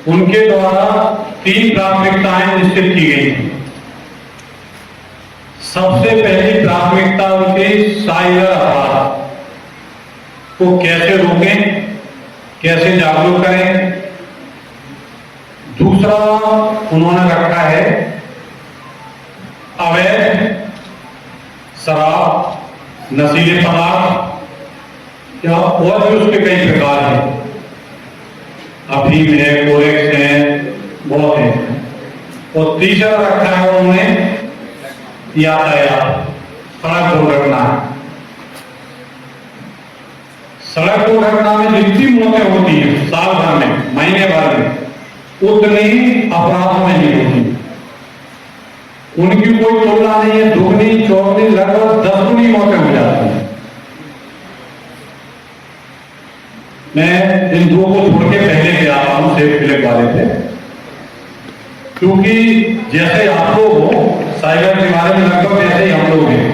उनके द्वारा 3 प्राथमिकताएं निश्चित की गई थी। सबसे पहली प्राथमिकता उनकी साइबर अपराध को कैसे रोकें, कैसे जागरूक करें। दूसरा उन्होंने रखा है अवैध शराब, नशीले पदार्थ या और भी उसके कई प्रकार हैं, अफीम है, कोरेक्स है, बहुत है। और तीसरा रखा है उन्होंने यातायात, सड़क दुर्घटना। सड़क दुर्घटना में जितनी मौतें होती हैं साल भर में, महीने भर में, उतनी अपराधों में नहीं होती। उनकी कोई तुलना नहीं है, दुगनी चौगनी लगभग 10 गुनी मौतें हो जाती हैं। मैं इन दो को छोड़ के पहले गया हूं, सेफ क्लिक वाले थे, क्योंकि जैसे आप लोग हो साइबर के बारे में लगभग वैसे ही हम लोग हैं।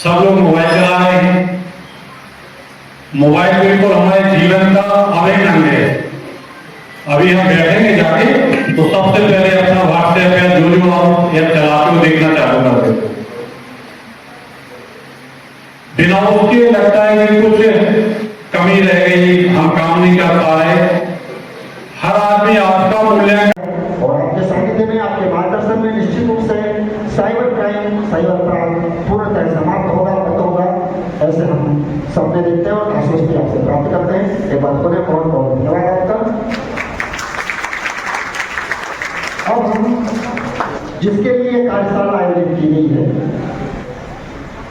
सब लोग मोबाइल चला रहे हैं। मोबाइल बिल्कुल हमारे जीवन का अभिन्न अंग है। अभी हम बैठेंगे जाके तो सबसे पहले अपना व्हाट्सएप या जो ऐप चलाते हो देखना चालू कर देते हो। बिना उसके लगता है कि कुछ कमी रह गई, हम काम नहीं कर पा रहे। हर आदमी आपका मूल्यांकन और आपके सानिध्य में, आपके मार्गदर्शन में निश्चित रूप से साइबर क्राइम, साइबर अपराध पूर्णतः समाप्त होगा, बंद होगा, ऐसे हम सपने देखते हैं और आश्वस्ति आपसे प्राप्त करते हैं। एक बात बोले, बहुत बहुत धन्यवाद आपका। अब हम जिसके लिए कार्यशाला आयोजित की गई है,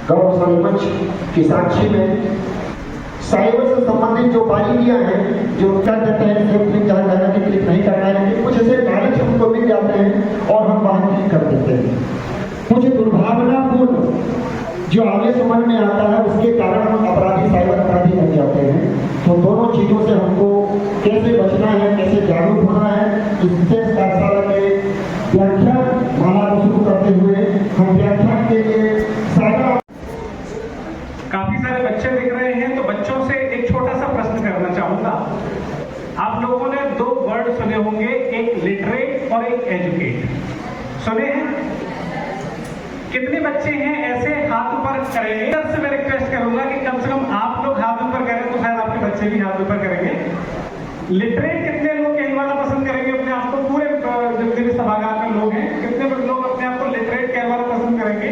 गौरवशाली मंच की साक्षी में साइबर से संबंधित जो बारीकियां हैं, जो क्या कहते हैं सेफ क्लिक जहाँ करना है, क्लिक नहीं करना है, लेकिन कुछ ऐसे लालच हमको मिल जाते हैं और हम वहां क्लिक कर देते हैं। कुछ दुर्भावनापूर्ण जो आगे समझ में आता है, उसके कारण हम अपराधी, साइबर अपराधी बन जाते हैं। तो दोनों चीजों से हमको कैसे बचना है, कैसे जागरूक होना है, इससे कार्यशाला के व्याख्यान माला को शुरू करते हुए हम व्याख्यान के लिए सारा काफी सारे बच्चे दिख रहे हैं, तो बच्चों से एक छोटा सा प्रश्न करना चाहूंगा। आप लोगों ने 2 वर्ड सुने होंगे, एक लिटरेट और एक एजुकेट। सुने हैं? कितने बच्चे हैं ऐसे? हाथ ऊपर करेंगे। से मैं रिक्वेस्ट करूंगा कि कम से कम आप लोग हाथ ऊपर करें तो शायद आपके बच्चे भी हाथ ऊपर करेंगे। लिटरेट कितने लोग कहलवाना पसंद करेंगे अपने आप को? पूरे जितने भी सभागार में लोग हैं, कितने लोग अपने आप को लिटरेट कहलवाना पसंद करेंगे,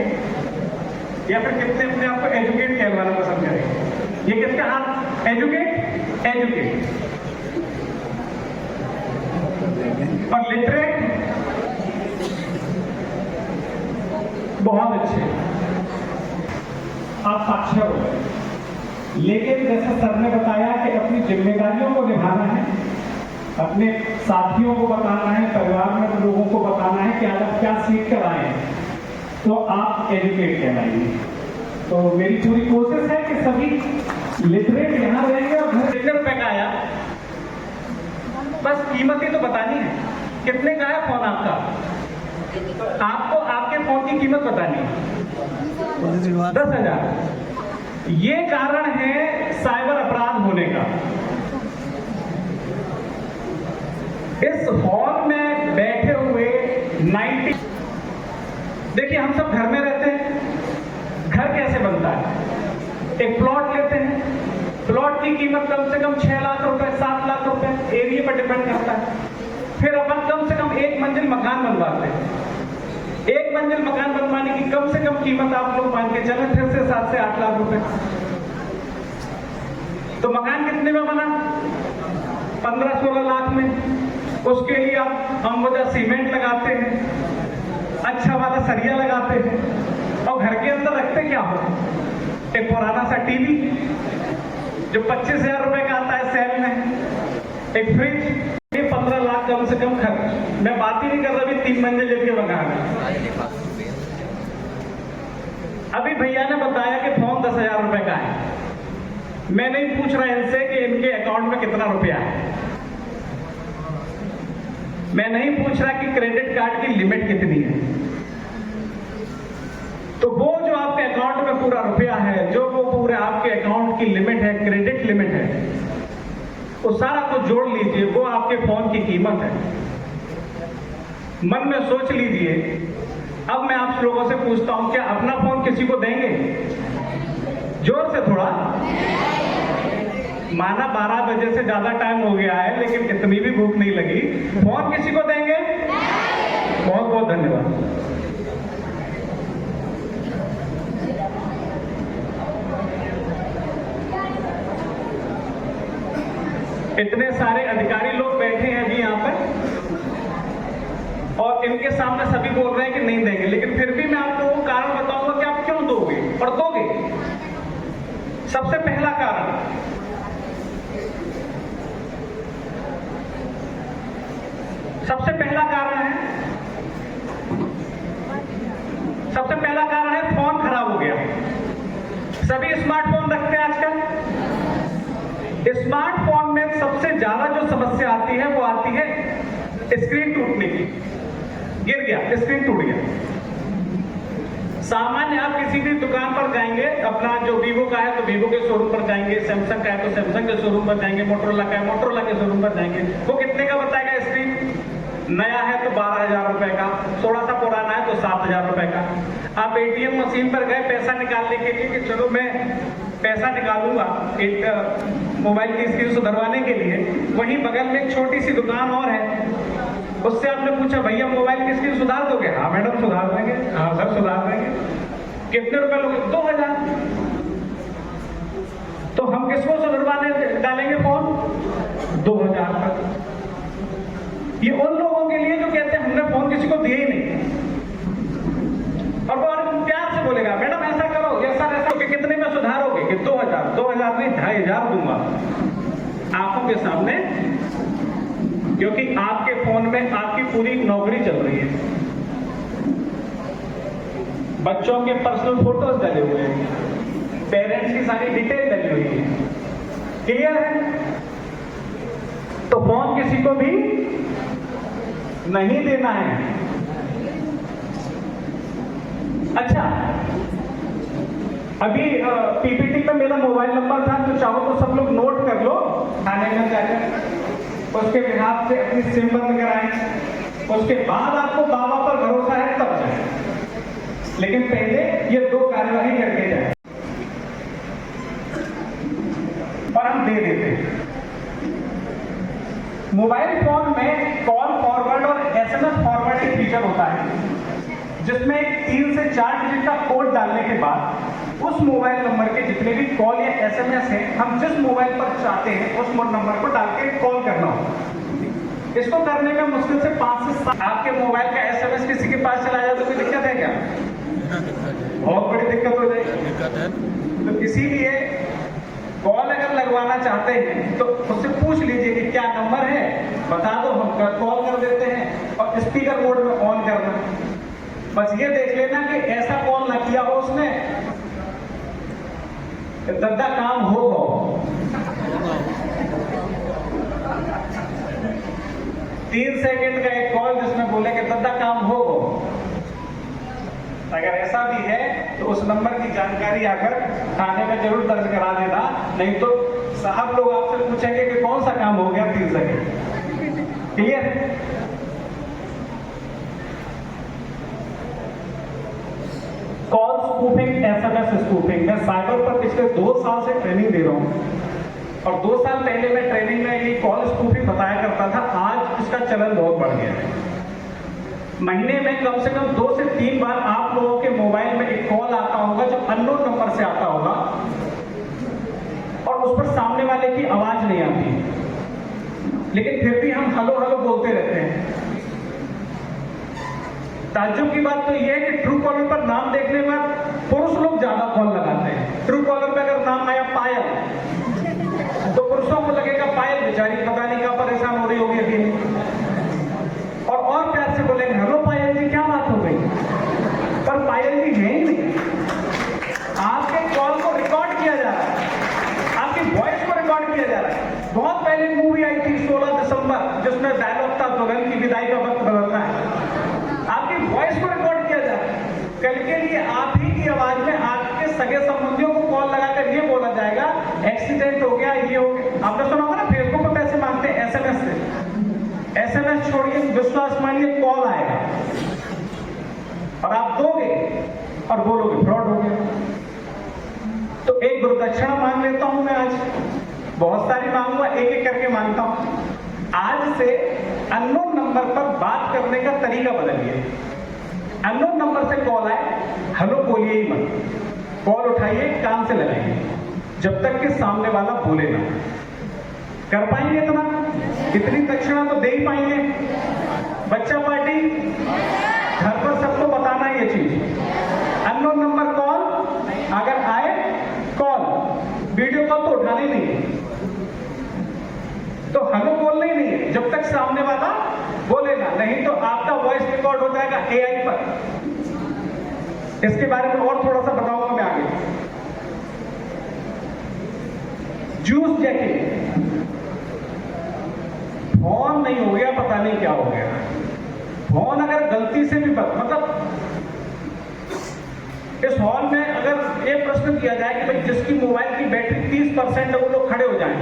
या फिर कितने अपने आप को एजुकेट कहलवाना पसंद करेंगे? ये किसका हाथ? एजुकेट, एजुकेट और लिटरेट। बहुत अच्छे, आप साक्षर हो गए। लेकिन जैसे सर ने बताया कि अपनी जिम्मेदारियों को निभाना है, अपने साथियों को बताना है, परिवार में लोगों को बताना है कि आज आप क्या सीख कर आए हैं, तो आप एजुकेट कहलाएंगे। तो मेरी पूरी कोशिश है कि सभी लिटरेट यहाँ रहेंगे। और घर कितने रुपए का आया, बस कीमत ही तो बतानी है। कितने का है फोन आपका? आपको आपके फोन की कीमत बतानी है 10,000। ये कारण है साइबर अपराध होने का। इस हॉल में बैठे हुए 90, देखिए हम सब घर में रहते हैं। घर कैसे बनता है? एक प्लॉट लेते हैं, प्लॉट की कीमत कम से कम 6 लाख रुपए, 7 लाख रुपए, एरिया पर डिपेंड करता है। फिर अपन कम से कम 1 मंजिल मकान बनवाते हैं। 1 मंजिल मकान बनवाने की कम से कम कीमत आप लोग मान के चले फिर से 7 से 8 लाख रुपए। तो मकान कितने में बना? 15-16 लाख में। उसके लिए आप अम्बुजा सीमेंट लगाते हैं, अच्छा वाला सरिया लगाते हैं, और घर के अंदर रखते क्या हो? एक पुराना सा टीवी जो 25,000 रुपए का आता है सेल में, एक फ्रिज, 15 लाख कम से कम खर्च। मैं बात ही नहीं कर रहा अभी 3 मंजिल के मकान है। अभी भैया ने बताया कि फोन 10,000 रुपए का है। मैं नहीं पूछ रहा इनसे कि इनके अकाउंट में कितना रुपया है, मैं नहीं पूछ रहा कि क्रेडिट कार्ड की लिमिट कितनी है। तो वो जो आपके अकाउंट में पूरा रुपया है, जो वो पूरे आपके अकाउंट की लिमिट है, क्रेडिट लिमिट है, उस सारा को जोड़ लीजिए, वो आपके फोन की कीमत है। मन में सोच लीजिए। अब मैं आप लोगों से पूछता हूं, क्या अपना फोन किसी को देंगे? जोर से थोड़ा। माना 12 बजे से ज्यादा टाइम हो गया है, लेकिन इतनी भी भूख नहीं लगी। फोन किसी को देंगे? बहुत बहुत धन्यवाद। इतने सारे अधिकारी लोग बैठे हैं अभी यहाँ पर, और इनके सामने सभी बोल रहे हैं कि नहीं देंगे, लेकिन फिर भी मैं आपको वो कारण बताऊंगा कि आप क्यों दोगे और दोगे। सबसे पहला कारण, सबसे पहला कारण है फोन खराब हो गया। सभी स्मार्टफोन रखते हैं आजकल। स्मार्टफोन में सबसे ज्यादा जो समस्या आती है वो आती है स्क्रीन टूटने की। गिर गया, स्क्रीन टूट गया। सामान्य आप किसी भी दुकान पर जाएंगे, अपना जो वीवो का है तो वीवो के शोरूम पर जाएंगे, सैमसंग का है तो सैमसंग के शोरूम पर जाएंगे, मोटरोला का है मोटरोला के शोरूम पर जाएंगे। वो कितने का बताएगा स्क्रीन? नया है तो 12,000 रुपए का, थोड़ा सा पुराना है तो 7,000 रुपए का। आप एटीएम मशीन पर गए पैसा निकालने के लिए कि चलो मैं पैसा निकालूंगा एक मोबाइल की स्क्रीन सुधरवाने के लिए, वहीं बगल में एक छोटी सी दुकान और है, उससे आपने पूछा भैया मोबाइल की स्क्रीन सुधार दोगे? हाँ मैडम सुधार देंगे। हाँ सर सुधार देंगे। कितने रुपए लोगे? 2,000। तो हम किसको सुधरवाने डालेंगे फोन? 2,000 का। ये उन लोगों के लिए जो कहते हैं हमने फोन किसी को दिए ही नहीं, और वो प्यार से बोलेगा मैडम ऐसा करो, ऐसा ऐसा, कि कितने में सुधारोगे? कि 2,000। 2,000 नहीं 2,500 दूंगा आंखों के सामने, क्योंकि आपके फोन में आपकी पूरी नौकरी चल रही है। बच्चों के पर्सनल फोटोज डले हुए हैं, पेरेंट्स की सारी डिटेल डली हुई है। क्लियर है? तो फोन किसी को भी नहीं देना है। अच्छा, अभी पीपीटी पे मेरा मोबाइल नंबर था, तो चाहो तो सब लोग नोट कर लो। थाने में जाकर उसके बिहाफ से अपनी सिम बंद कराएं, उसके बाद आपको बाबा पर भरोसा है तब जाए, लेकिन पहले ये 2 कार्यवाही करके जाए। और हम दे देते हैं। मोबाइल फोन में कॉल फॉरवर्ड और एसएमएस फॉरवर्ड एक फीचर होता है, जिसमें 3 से 4 डिजिट का कोड डालने के बाद उस मोबाइल नंबर के जितने भी कॉल या एसएमएस हैं, हम जिस मोबाइल पर चाहते हैं उस नंबर को डाल के कॉल करना होगा। इसको करने में मुश्किल से 5 से 7। आपके मोबाइल का एसएमएस किसी के पास चला जाए तो कोई दिक्कत है क्या? बहुत बड़ी दिक्कत हो जाएगी। तो इसीलिए कॉल अगर लगवाना चाहते हैं तो उससे पूछ लीजिए कि क्या नंबर है, बता दो, हम कॉल कर देते हैं, और स्पीकर मोड में ऑन करना। बस ये देख लेना कि ऐसा कॉल ना किया हो उसने, दद्दा काम हो। 3 सेकंड का एक कॉल जिसमें बोले कि दद्दा काम हो। अगर ऐसा भी है तो उस नंबर की जानकारी आकर थाने में जरूर दर्ज करा देना, नहीं तो साहब लोग आपसे पूछेंगे कि कौन सा काम हो गया 3 second. Clear? Call spoofing, SMS spoofing, मैं साइबर पर पिछले 2 साल से ट्रेनिंग दे रहा हूं, और 2 साल पहले मैं ट्रेनिंग में ये कॉल स्पूफिंग बताया करता था। आज इसका चलन बहुत बढ़ गया है। महीने में कम से कम 2 से 3 बार आप लोगों के मोबाइल में एक कॉल आता होगा जो अननोन नंबर से आता होगा, और उस पर सामने वाले की आवाज नहीं आती, लेकिन फिर भी हम हेलो हेलो बोलते रहते हैं। ताज्जुब की बात तो यह है कि ट्रू कॉलर पर नाम देखने के बाद पुरुष लोग ज्यादा कॉल लगाते हैं। ट्रू कॉलर पर अगर नाम आया पायल, तो पुरुषों को लगेगा पायल बेचारी पता नहीं क्या परेशान हो रही होगी अभी, और प्यार से बोलेंगे हेलो पायल जी क्या बात हो गई, पर पायल जी है ही नहीं। आपके कॉल को रिकॉर्ड किया जा रहा है, आपकी वॉइस को रिकॉर्ड किया जा रहा है। बहुत पहले मूवी आई थी 16 दिसंबर, जिसमें डायलॉग था दुल्हन की विदाई का वक्त बदलना है। आपकी वॉइस को रिकॉर्ड किया जा रहा है। कल के लिए आप ही की आवाज में आपके सगे संबंधियों को कॉल लगाकर ये बोला जाएगा एक्सीडेंट हो गया, ये हो गया। आपने सुना होगा ना फेसबुक पर SMS छोड़िए, विश्वास मानिए कॉल आएगा और आप दोगे और बोलोगे फ्रॉड हो गया। तो एक गुरुदक्षिणा मांग लेता हूं मैं आज, बहुत सारी मांगूंगा, एक एक करके मांगता हूं। आज से अननोन नंबर पर बात करने का तरीका बदलिए। अननोन नंबर से कॉल आए, हेलो बोलिए ही मत, कॉल उठाइए, कान से लगाइए, जब तक कि सामने वाला बोले ना। कर पाएंगे इतना? इतनी दक्षिणा तो दे ही पाएंगे। बच्चा पार्टी, घर पर सबको बताना ये चीज। अननोन नंबर कॉल, अगर आए कॉल, वीडियो कॉल तो उठाना ही नहीं है, तो हेलो बोलना ही नहीं है जब तक सामने वाला बोले ना, नहीं तो आपका वॉइस रिकॉर्ड हो जाएगा AI पर। इसके बारे में और थोड़ा सा बताऊंगा मैं आगे। जूस जैकिंग, फोन नहीं हो गया, पता नहीं क्या हो गया। फोन अगर गलती से भी मतलब इस हॉल में अगर ये प्रश्न किया जाए कि भाई जिसकी मोबाइल की बैटरी 30% है वो लोग खड़े हो जाएं,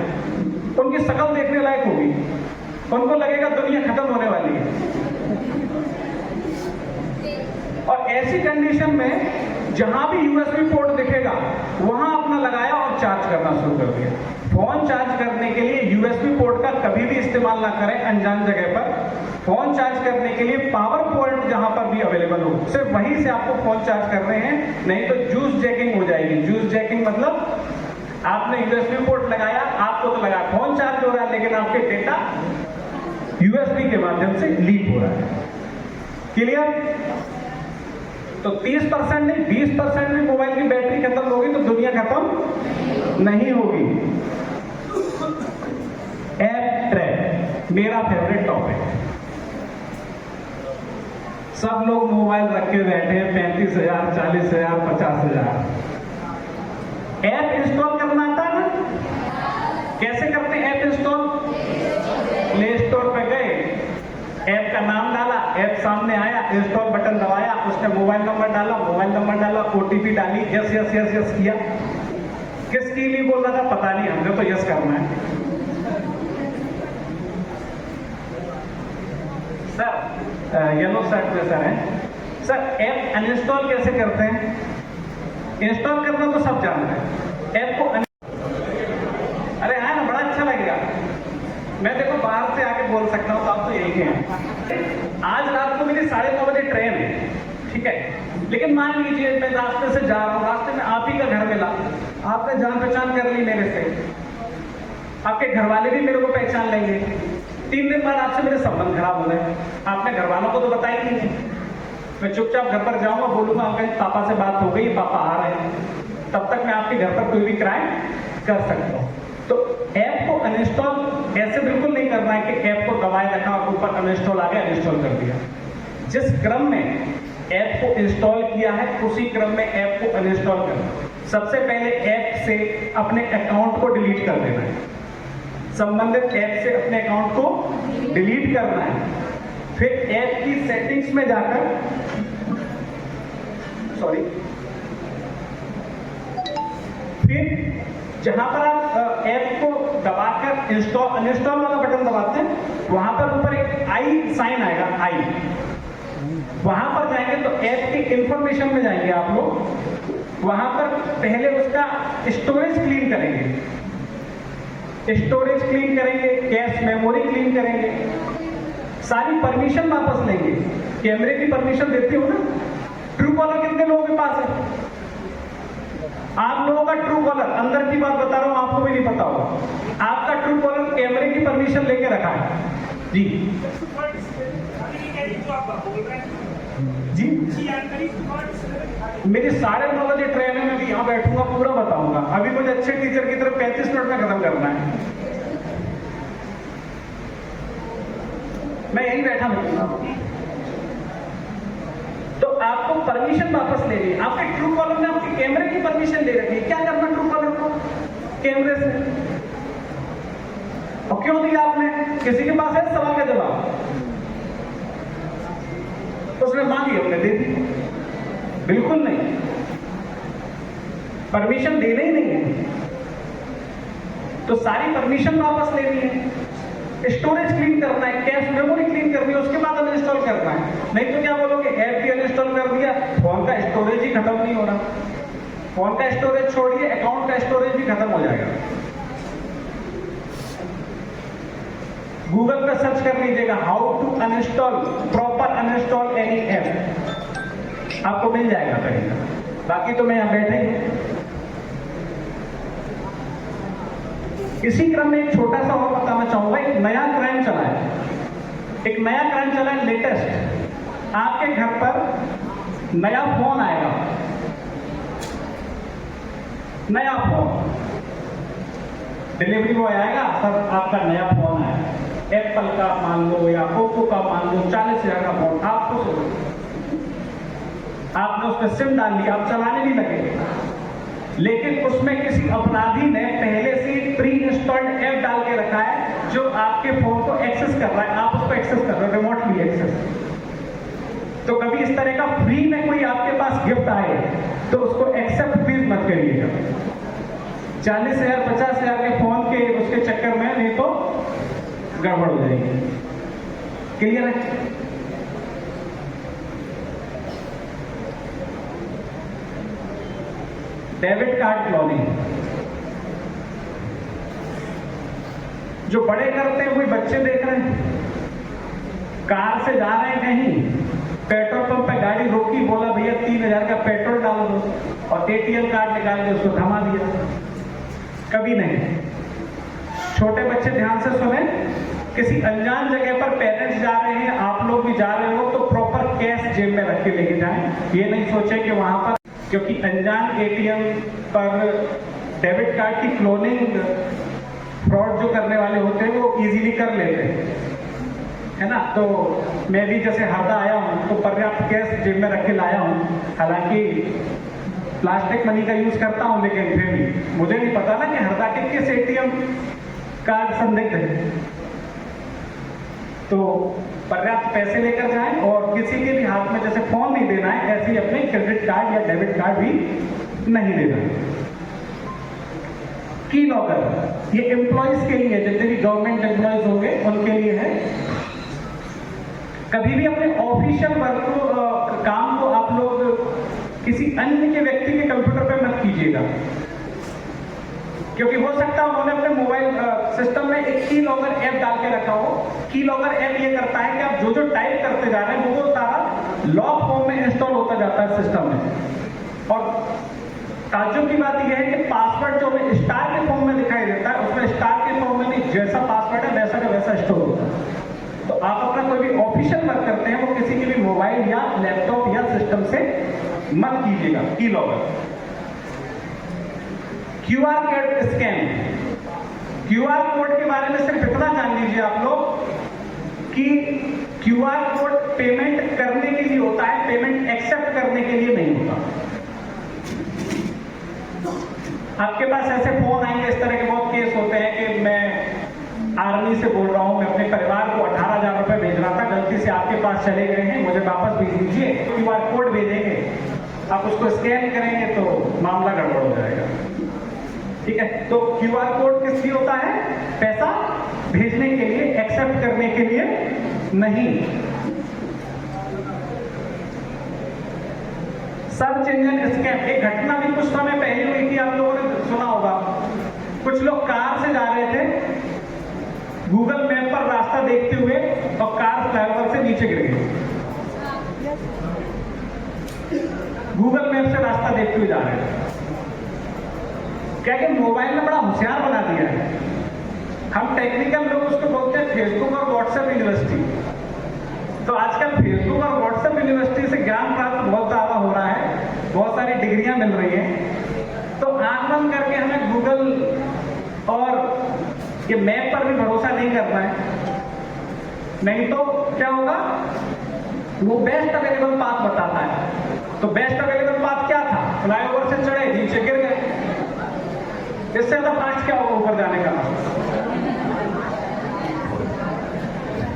उनकी शक्ल देखने लायक होगी, उनको लगेगा दुनिया खत्म होने वाली है। और ऐसी कंडीशन में जहां भी USB पोर्ट दिखेगा वहां अपना लगाया और चार्ज करना शुरू कर दिया। फोन चार्ज करने के लिए USB पोर्ट का कभी भी इस्तेमाल ना करें अनजान जगह पर। फोन चार्ज करने के लिए पावर पॉइंट जहां पर भी अवेलेबल हो, सिर्फ वहीं से आपको फोन चार्ज करने हैं, नहीं तो जूस जैकिंग हो जाएगी। जूस जैकिंग मतलब आपने USB पोर्ट लगाया, आपको तो लगा फोन चार्ज हो रहा है, लेकिन आपके डेटा USB के माध्यम से लीक हो रहा है। क्लियर? तो 30% नहीं 20% में मोबाइल की बैटरी खत्म होगी तो दुनिया खत्म नहीं होगी। ऐप ट्रैप मेरा फेवरेट टॉपिक। सब लोग मोबाइल रख के बैठे हैं, 35,000, 40,000, 50,000। ऐप इंस्टॉल करना आता है ना? कैसे करते हैं ऐप इंस्टॉल? प्ले स्टोर पे गए, ऐप का नाम डाला, ऐप सामने आया, इंस्टॉल बटन दबाया, उसने मोबाइल नंबर डाला, OTP डाली, यस यस यस यस किया। किसके लिए बोल रहा था पता नहीं, हमने तो यस करना है। सर येलो शर्ट में सर है सर, ऐप अनइंस्टॉल कैसे करते हैं? इंस्टॉल करना तो सब जानते हैं, ऐप को अरे है ना, बड़ा अच्छा लगेगा। मैं देखो बाहर से आके बोल सकता हूँ, तो आप तो यही हैं। आज रात को मेरी 9:30 बजे ट्रेन है, ठीक है, लेकिन मान लीजिए मैं रास्ते से जा रहा हूँ, रास्ते में आप ही का घर मिला, आपने जान पहचान कर ली मेरे से, आपके घर वाले भी मेरे को पहचान लेंगे, 3 दिन बाद आपसे मेरे संबंध खराब हो गए, आपने घर वालों को तो बताया ही नहीं। मैं चुपचाप घर पर जाऊंगा, बोलूंगा अंकल पापा से बात हो गई, पापा आ रहे हैं, तब तक मैं आपके घर पर कोई भी क्राइम कर सकता हूँ। तो ऐप को अनइंस्टॉल ऐसे बिल्कुल नहीं करना है कि ऐप को दबाए रखा और ऊपर अनइंस्टॉल आ गया, अनइंस्टॉल कर दिया। जिस क्रम में ऐप को इंस्टॉल किया है उसी क्रम में ऐप को अनइंस्टॉल करना। सबसे पहले ऐप से अपने अकाउंट को डिलीट कर देना है, संबंधित ऐप से अपने अकाउंट को डिलीट करना है। फिर ऐप की सेटिंग्स में जाकर फिर जहां पर आप ऐप को दबाकर इंस्टॉल अनइंस्टॉल वाला बटन दबाते हैं, वहां पर ऊपर एक आई साइन आएगा, आई, वहां पर जाएंगे तो ऐप के इंफॉर्मेशन में जाएंगे आप लोग। वहां पर पहले उसका स्टोरेज क्लीन करेंगे, स्टोरेज क्लीन करेंगे, कैश मेमोरी क्लीन करेंगे, सारी परमिशन वापस लेंगे। कैमरे की परमिशन देते हो ना? ट्रू कॉलर कितने लोगों के पास है? आप लोगों का ट्रू कॉलर, अंदर की बात बता रहा हूं, आपको भी नहीं पता होगा, आपका ट्रू कॉलर कैमरे की परमिशन लेके रखा है जी। जी मेरी 9:30 बजे ट्रेन है, मैं भी यहाँ बैठूंगा, पूरा बताऊंगा। अभी मुझे अच्छे टीचर की तरफ 35 मिनट में खत्म करना है, मैं यहीं बैठा मिलूंगा। तो आपको परमिशन वापस लेनी है। आपके ट्रू कॉलर ने आपके कैमरे की परमिशन ले रखी है, क्या करना ट्रू कॉलर को कैमरे से? और क्यों दिया आपने? किसी के पास है सवाल का जवाब? उसने मांगी, हमने दे दी? बिल्कुल नहीं, परमिशन देना ही नहीं है। तो सारी परमिशन वापस लेनी है, स्टोरेज क्लीन करना है, कैश मेमोरी क्लीन करनी है, उसके बाद अनइंस्टॉल करना है। नहीं तो क्या बोलोगे, ऐप भी अनइंस्टॉल कर दिया, फोन का स्टोरेज ही खत्म नहीं हो रहा। फोन का स्टोरेज छोड़िए, अकाउंट का स्टोरेज भी खत्म हो जाएगा। गूगल पे सर्च कर लीजिएगा how to uninstall, proper uninstall any app, आपको मिल जाएगा कहीं। बाकी तो मैं यहां बैठे ही हूं। इसी क्रम में एक छोटा सा और बताना चाहूंगा, एक नया क्राइम चला है, एक नया क्राइम चला है लेटेस्ट। आपके घर पर नया फोन आएगा, नया फोन, डिलीवरी बॉय आएगा, सर आपका नया फोन आया, एप्पल का मान लो या ओप्पो का मान लो, 40,000 का फोन, आपको आपने उसमें सिम डाल लिया, आप चलाने भी लगेंगे, लेकिन उसमें किसी अपराधी ने पहले से प्री इंस्टॉल्ड ऐप डाल के रखा है जो आपके फोन को एक्सेस कर रहा है, आप उसको एक्सेस कर रहे हो, रिमोटली एक्सेस। तो कभी इस तरह का फ्री में कोई आपके पास गिफ्ट आए तो उसको एक्सेप्ट प्लीज मत करिएगा। 40,000 50,000 के फोन के उसके चक्कर में, नहीं तो गड़बड़ हो जाएगी। क्लियर है? डेबिट कार्ड क्लोनिंग जो बड़े करते हैं वही बच्चे देख रहे हैं। कार से जा रहे हैं कहीं, पेट्रोल पंप पे गाड़ी रोकी, बोला भैया 3,000 का पेट्रोल डाल दो, और एटीएम कार्ड निकाल के उसको थमा दिया। कभी नहीं। छोटे बच्चे ध्यान से सुने, किसी अनजान जगह पर पेरेंट्स जा रहे हैं, आप लोग भी जा रहे हो, तो प्रॉपर कैश जेब में रख के लेके जाएं। ये नहीं सोचे कि वहां पर, क्योंकि अनजान एटीएम पर डेबिट कार्ड की क्लोनिंग फ्रॉड जो करने वाले होते हैं वो इजीली कर लेते हैं, है ना। तो मैं भी जैसे हरदा आया हूँ तो पर्याप्त कैश जेब में रख के लाया हूँ, हालांकि प्लास्टिक मनी का यूज करता हूँ, लेकिन फिर भी मुझे नहीं पता ना कि हरदा के किस एटीएम कार्ड संदिग्ध है। तो पर्याप्त पैसे लेकर जाएं, और किसी के भी हाथ में जैसे फोन नहीं देना है, ऐसे ही अपने क्रेडिट कार्ड या डेबिट कार्ड भी नहीं देना। की लॉकर ये एम्प्लॉइज के लिए, जितने भी गवर्नमेंट एम्प्लॉइज होंगे उनके लिए है। कभी भी अपने ऑफिशियल वर्क को, काम को आप लोग किसी अन्य के व्यक्ति के कंप्यूटर पे मत कीजिएगा, क्योंकि हो सकता है उन्होंने अपने मोबाइल सिस्टम में एक की लॉगर ऐप डाल के रखा हो। की लॉगर ऐप ये करता है कि आप जो जो टाइप करते जा रहे हैं वो सारा लॉग फॉर्म में इंस्टॉल होता जाता है सिस्टम में। और ताज्जुब की बात यह है कि पासवर्ड जो हमें स्टार के फॉर्म में दिखाई देता है, उसमें स्टार के फॉर्म में नहीं, जैसा पासवर्ड है वैसा का वैसा स्टोर होता है। तो आप अपना कोई भी ऑफिशियल वर्क करते हैं वो किसी के भी मोबाइल या लैपटॉप या सिस्टम से मत कीजिएगा। की logger, QR code scan, QR code के बारे में सिर्फ इतना जान लीजिए आप लोग कि क्यूआर कोड पेमेंट करने के लिए होता है, पेमेंट एक्सेप्ट करने के लिए नहीं होता। आपके पास ऐसे फोन आएंगे, इस तरह के बहुत केस होते हैं कि मैं आर्मी से बोल रहा हूं, मैं अपने परिवार को 18,000 रुपए भेज रहा था, गलती से आपके पास चले गए हैं, मुझे वापस भेज दीजिए। क्यूआर कोड भेजेंगे, आप उसको स्कैन करेंगे तो मामला गड़बड़ हो जाएगा। ठीक है, तो क्यूआर कोड किस लिए होता है? पैसा भेजने के लिए, एक्सेप्ट करने के लिए नहीं। सर्च इंजन स्कैम, एक घटना भी कुछ समय पहले हुई थी, आप लोगों ने सुना होगा। कुछ लोग कार से जा रहे थे, गूगल मैप पर रास्ता देखते हुए, और कार फ्लाईओवर से नीचे गिर गई। गूगल मैप से रास्ता देखते हुए जा रहे थे। क्या कि मोबाइल ने बड़ा होशियार बना दिया है। हम टेक्निकल लोग उसको बोलते हैं फेसबुक और व्हाट्सएप यूनिवर्सिटी। तो आजकल फेसबुक और व्हाट्सएप यूनिवर्सिटी से ज्ञान प्राप्त बहुत ज्यादा हो रहा है, बहुत सारी डिग्रियां मिल रही हैं। तो आंख बंद करके हमें गूगल और ये मैप पर भी भरोसा नहीं करना है, नहीं तो क्या होगा, वो बेस्ट अवेलेबल पाथ बताता है। तो बेस्ट अवेलेबल पाथ क्या था? फ्लाईओवर से चढ़े, नीचे गिर गए। इससे ज्यादा फास्ट क्या होगा ऊपर जाने का?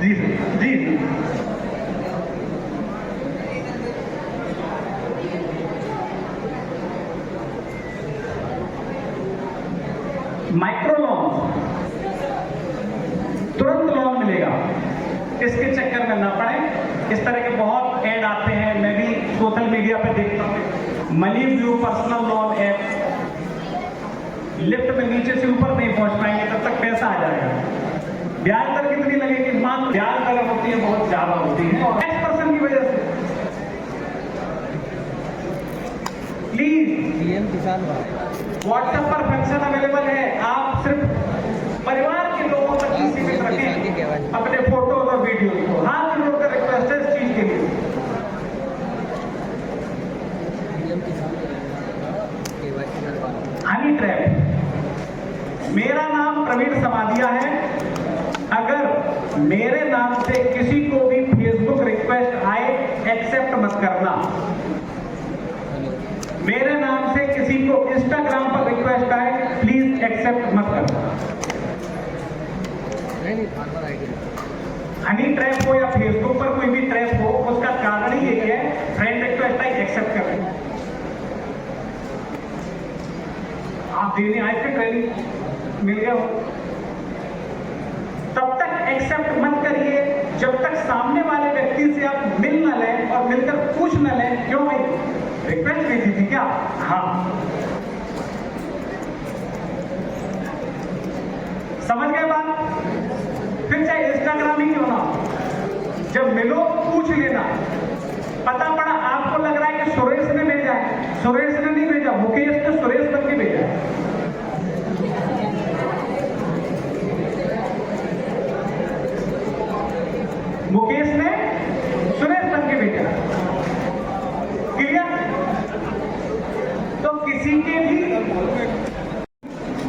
जी जी, माइक्रो लोन, तुरंत लोन इस तरह के बहुत ऐड आते हैं, मैं भी सोशल मीडिया पे देखता हूँ। Money view personal loan app, lift में नीचे से ऊपर नहीं पहुंच पाएंगे तब तक पैसा आ जाएगा। ब्याज दर कितनी लगेगी? मात्र ब्याज दर होती है बहुत ज्यादा होती है और X% की वजह से। प्लीज पीएम किसान व्हाट्सएप पर फंक्शन अवेलेबल है, आप सिर्फ परिवार के लोगों तक ही सीमित रखें अपने फोटो और वीडियो को। हाथ जोड़कर रिक्वेस्ट है इस चीज के लिए। हनी ट्रैप, मेरा नाम प्रवीण समाधिया है। अगर मेरे नाम से किसी को भी फेसबुक रिक्वेस्ट आए, एक्सेप्ट मत करना। मेरे नाम से किसी को इंस्टाग्राम पर रिक्वेस्ट आए, प्लीज एक्सेप्ट मत करना। हनी ट्रैप हो या फेसबुक पर कोई भी ट्रैप हो, उसका कारण ही यही है, फ्रेंड रिक्वेस्ट आई एक्सेप्ट कर लें। आप देने आए थे, ट्रेनिंग मिल गया हो, तब तक एक्सेप्ट मत करिए जब तक सामने वाले व्यक्ति से आप मिल न लें और मिलकर पूछ न लें, क्यों भाई रिक्वेस्ट भेजी थी क्या? हाँ, समझ गए बात? फिर चाहे इंस्टाग्राम ही क्यों ना, जब मिलो पूछ लेना। पता पड़ा आपको लग रहा है कि सुरेश ने भेजा है, सुरेश ने नहीं भेजा, मुकेश ने सुरेश बन के भेजा है। मुकेश ने सुरेश बन के भेजा। क्लियर? तो किसी के भी,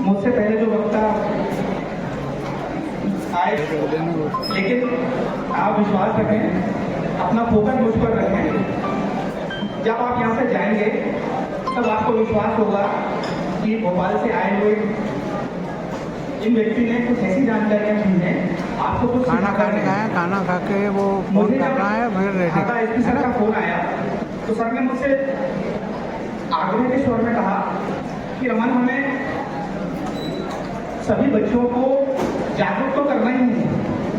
मुझसे पहले जो वक्ता आए, लेकिन आप विश्वास रखें, अपना फोकस मुझ पर रखें। जब आप यहाँ से जाएंगे तब आपको विश्वास होगा कि भोपाल से आए हुए इन व्यक्ति ने कुछ ऐसी जानकारियां दी हैं, आपको कुछ खाना खाने का है, खाना खा के वो फोन करना है, फिर रेडी एसपी सर का फोन आया तो सर ने मुझसे आग्रह के स्वर में कहा कि रमन, हमें सभी बच्चों को जागरूक तो करना ही है,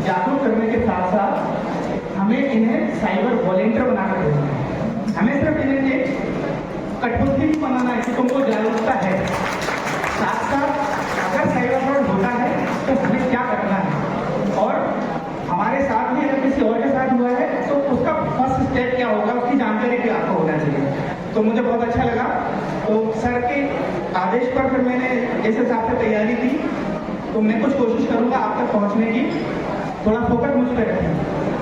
जागरूक करने के साथ साथ हमें इन्हें साइबर वॉलेंटियर बनाकर देना है। हमें सिर्फ इन्हें ये कठपुतली नहीं बनाना है कि तुमको जागरूकता है, साथ साथ अगर साइबर फ्रॉड होता है तो हमें क्या करना है, और हमारे साथ भी अगर किसी और के साथ हुआ है तो उसका फर्स्ट स्टेप क्या होगा, उसकी जानकारी भी आपको होना चाहिए। तो मुझे बहुत अच्छा लगा। तो सर के आदेश पर फिर मैंने इस हिसाब से तैयारी की, तो मैं कुछ कोशिश करूंगा आप तक पहुंचने की। थोड़ा फोकस मुझ पर रखें,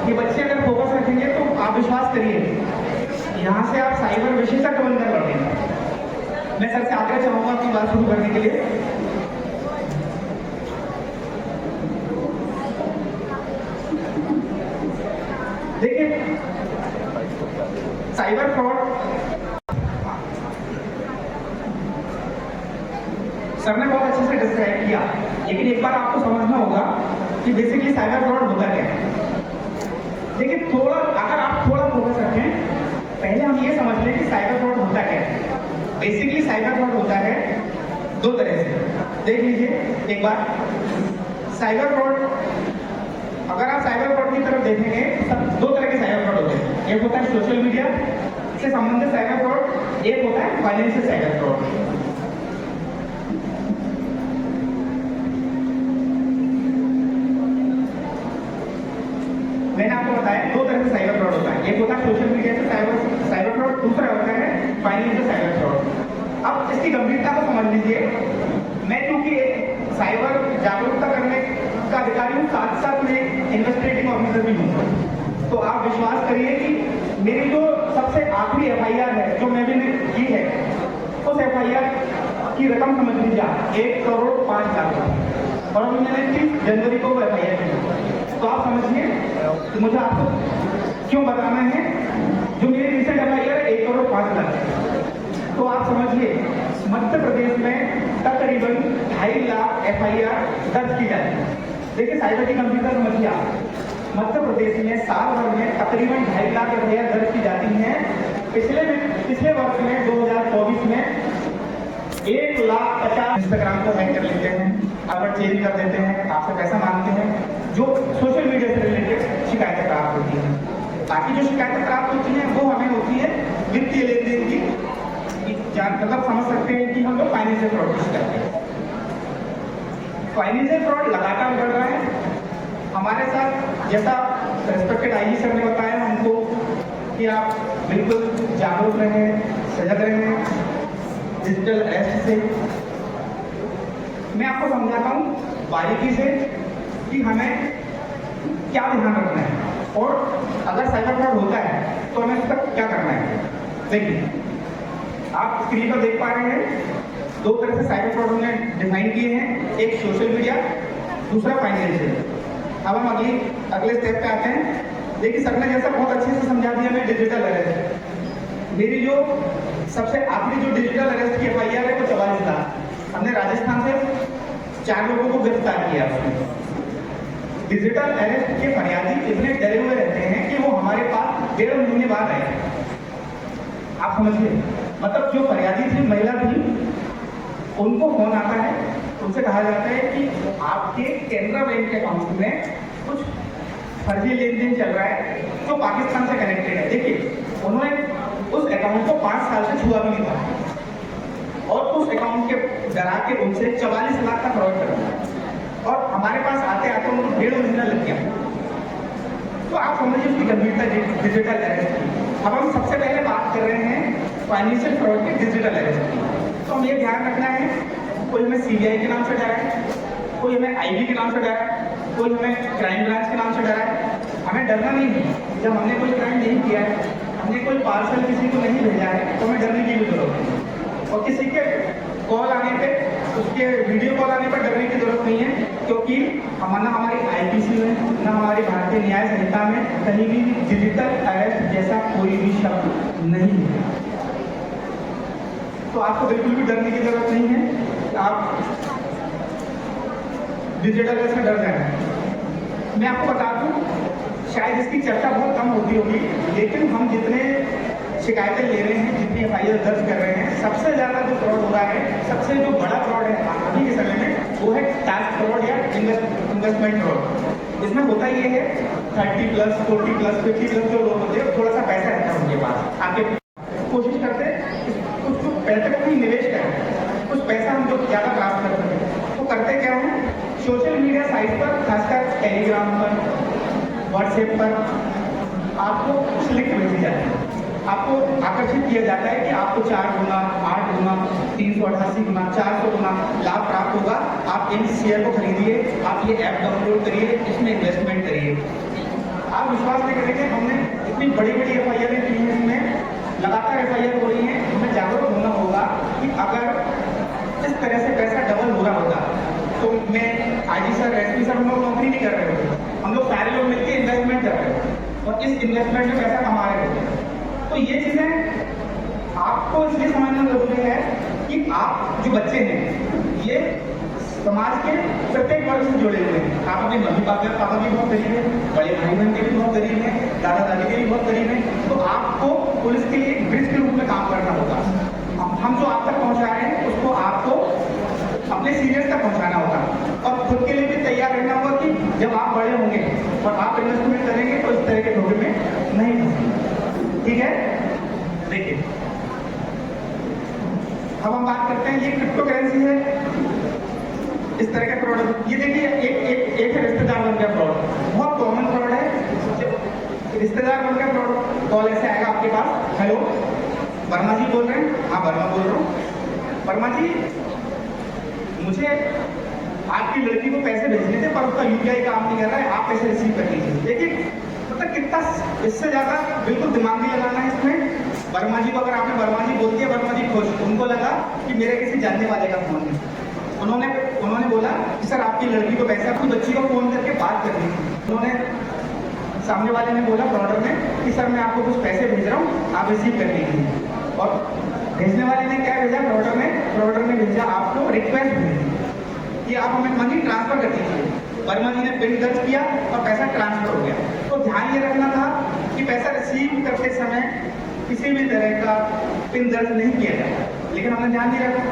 ये बच्चे अगर फोकस रखेंगे तो आप विश्वास करिए यहाँ से आप साइबर विशेषज्ञ बनकर लौटेंगे। मैं सर से आग्रह चाहूंगा अपनी बात शुरू करने के लिए। देखिए, साइबर फ्रॉड सर ने बहुत अच्छे से डिस्क्राइब किया, लेकिन एक बार आपको समझना होगा कि बेसिकली साइबर फ्रॉड होता क्या है। देखिए, अगर आप थोड़ा फोकस रखें, पहले हम ये समझ लें कि साइबर फ्रॉड होता क्या है। बेसिकली साइबर फ्रॉड होता है दो तरह से। देख लीजिए एक बार, साइबर फ्रॉड, अगर आप साइबर फ्रॉड की तरफ देखेंगे तब दो तरह के साइबर फ्रॉड होते हैं। एक होता है सोशल मीडिया से संबंधित साइबर फ्रॉड, एक होता है फाइनेंशियल साइबर फ्रॉड। मैंने आपको बताया दो तरह से साइबर फ्रॉड होता है, एक होता है सोशल मीडिया से साइबर फ्रॉड, दूसरा होता है फाइनेंशियल साइबर फ्रॉड। अब इसकी गंभीरता को समझ लीजिए। मैं क्योंकि एक साइबर जागरूकता करने का अधिकारी हूँ, साथ साथ में इन्वेस्टिगेटिंग ऑफिसर भी हूँ। तो आप विश्वास करिए कि मेरी जो सबसे आखिरी FIR है जो मैंने की है, उस FIR की रकम समझ लीजिए आप 1,05,00,000, और अभी मैंने 30 जनवरी को FIR की। तो आप समझिए तो मुझे आपको क्यों बताना है, जो मेरी रिसेंट FIR है 1,05,00,000। तो आप समझिए मध्य प्रदेश में तकरीबन 2.5 लाख FIR दर्ज की जाती है। देखिए साइबर की गंभीरता समझिए आप, मध्य प्रदेश में साल भर में तकरीबन 2.5 लाख FIR दर्ज की जाती हैं। पिछले वर्ष में 2024 में 1,50,000 इंस्टाग्राम को हैक कर लेते हैं, अगर चेंज कर देते हैं, आपसे पैसा मांगते हैं, जो सोशल मीडिया से रिलेटेड शिकायतें प्राप्त होती हैं। बाकी जो शिकायतें प्राप्त होती हैं वो हमें होती है वित्तीय लेन देन की, मतलब समझ सकते हैं कि हम लोग फाइनेंशियल फ्रॉड की शिकायत हैं। फाइनेंशियल फ्रॉड लगातार बढ़ रहा है हमारे साथ। जैसा रेस्पेक्टेड आईजी सर ने बताया हमको कि आप बिल्कुल जागरूक रहें, सजग रहें डिजिटल अरेस्ट से। मैं आपको समझाता हूँ बारीकी से कि हमें क्या ध्यान रखना है और अगर साइबर फ्रॉड होता है तो हमें उसका क्या करना है। देखिए, आप स्क्रीन पर देख पा रहे हैं दो तरह से साइबर फ्रॉड हमने डिफाइन किए हैं, एक सोशल मीडिया, दूसरा फाइनेंशियल। अब हम अगले स्टेप पे आते हैं। देखिए, सर ने जैसा बहुत अच्छे से समझा दिया हमें डिजिटल अरेस्ट। मेरी जो सबसे आखिरी जो डिजिटल अरेस्ट की FIR है वो 44 था। हमने राजस्थान से 4 लोगों को गिरफ्तार किया उसमें। डिजिटल अरेस्ट के फरियादी इतने डरे हुए रहते हैं कि वो हमारे पास 1.5 महीने बाद आए। आप समझिए, मतलब जो फरियादी थी, महिला थी, उनको फोन आता है, उनसे कहा जाता है कि आपके कैनरा बैंक के अकाउंट में कुछ फर्जी लेन देन चल रहा है जो पाकिस्तान से कनेक्टेड है। देखिए, उन्होंने उस अकाउंट को 5 साल से छुआ भी नहीं था और उस अकाउंट के डरा के उनसे 44 लाख का फ्रॉड कर और हमारे पास आते आते उनको 1.5 महीना लग गया। तो आप समझिए उसकी गंभीरता डिजिटल अरेस्ट की। अब हम सबसे पहले बात कर रहे हैं फाइनेंशियल फ्रॉड के डिजिटल अरेस्ट की। तो हमें ये ध्यान रखना है, कोई हमें CBI के नाम से डरा है, कोई हमें IB के नाम से डरा है, कोई हमें क्राइम ब्रांच के नाम से डरा है। हमें डरना नहीं है। जब हमने कोई क्राइम नहीं किया है, हमने कोई पार्सल किसी को नहीं भेजा है, तो हमें डरने की भी जरूरत नहीं। और किसी के कॉल आने पे, उसके वीडियो कॉल आने पर डरने की जरूरत नहीं है, क्योंकि ना हमारी IPC में, ना हमारी भारतीय न्याय संहिता में कहीं भी डिजिटल अरेस्ट जैसा कोई भी शब्द नहीं है। तो आपको बिल्कुल भी डरने की जरूरत नहीं है। आप डिजिटल अरेस्ट में डर जाए। मैं आपको बता दूं, शायद इसकी चर्चा बहुत कम होती होगी, लेकिन हम जितने शिकायतें ले रहे हैं, जितनी FIR दर्ज कर रहे हैं, सबसे ज़्यादा जो फ्रॉड हो रहा है, सबसे जो बड़ा फ्रॉड है अभी के समय में, वो है टैक्स फ्रॉड या इन्वेस्टमेंट फ्रॉड। इसमें होता ये है 30+, 40+, 50+ जो लोग होते हैं, थोड़ा सा पैसा रहता है उनके पास, आपके कोशिश करते हैं कुछ पैसे का भी निवेश करें, कुछ पैसा हम जो ज़्यादा प्राप्त कर सकें। तो करते क्या है, सोशल मीडिया साइट पर, खासकर टेलीग्राम पर, व्हाट्सएप पर आपको कुछ लिंक भेजी जाती है। आपको आकर्षित किया जाता है कि आपको 4 गुना, 8 गुना, 388 गुना, 400 गुना लाभ प्राप्त होगा। आप इन शेयर को खरीदिए, आप ये ऐप डाउनलोड करिए, इसमें इन्वेस्टमेंट करिए। आप विश्वास नहीं करेंगे, हमने इतनी बड़ी बड़ी FIR की है, इसमें लगातार FIR हो रही है। हमें जागरूक होना होगा कि अगर इस तरह से पैसा डबल हो रहा होगा तो मैं IG सर, SP सर, हम लोग नौकरी नहीं कर रहे होते, हम लोग सारे लोग मिलकर इन्वेस्टमेंट कर रहे होते और इस इन्वेस्टमेंट में पैसा कमा रहे होते। तो ये चीज़ें आपको इसलिए समझना जरूरी है कि आप जो बच्चे हैं, ये समाज के प्रत्येक वर्ग से जुड़े हुए हैं। आप अपने मम्मी पापा भी बहुत गरीब हैं, बड़े भाई बहन के भी बहुत गरीब हैं, दादा दादी के भी बहुत गरीब हैं। तो आपको पुलिस के लिए एक ब्रिज के रूप में काम करना होगा। हम जो आप तक पहुंचा रहे हैं, उसको आपको अपने सीनियर्स तक पहुंचाना होगा और खुद के लिए भी तैयार रहना होगा कि जब आप बड़े होंगे और आप इन्वेस्टमेंट करेंगे तो इस तरह के धोखे में नहीं फंसेंगे। ठीक है, देखिए, अब हम बात करते हैं, ये क्रिप्टो करेंसी है, इस तरह का फ्रॉड। ये देखिए, एक रिश्तेदार बन गया फ्रॉड, बहुत कॉमन फ्रॉड है। रिश्तेदार बन गया फ्रॉड, कॉल ऐसे आएगा आपके पास, हेलो वर्मा जी बोल रहे हैं? हाँ वर्मा बोल रहा हूँ। वर्मा जी, मुझे आपकी लड़की को पैसे भेजने थे पर उसका UPI काम नहीं कर रहा है, आप पैसे रिसीव कर लीजिए। देखिए, मतलब कितना इससे ज़्यादा बिल्कुल दिमाग नहीं लगाना है इसमें। वर्मा जी को अगर आपने वर्मा जी बोल दिया, वर्मा जी खुश, उनको लगा कि मेरे किसी जानने वाले का फोन है। उन्होंने बोला कि सर आपकी लड़की को पैसे, अपनी बच्ची को फोन करके बात करनी थी। उन्होंने, सामने वाले ने बोला फ्रॉडर ने कि सर मैं आपको कुछ पैसे भेज रहा हूँ, आप रिसीव कर लीजिए। और भेजने वाले ने क्या भेजा, फ्रॉडर ने भेजा आपको रिक्वेस्ट भेजी कि आप हमें मनी ट्रांसफर कर दीजिए। वर्मा जी ने पिन दर्ज किया और पैसा ट्रांसफर हो गया। तो ध्यान ये रखना था कि पैसा रिसीव करते समय किसी भी तरह का पिन दर्ज नहीं किया जाए, लेकिन हमने ध्यान नहीं रखा,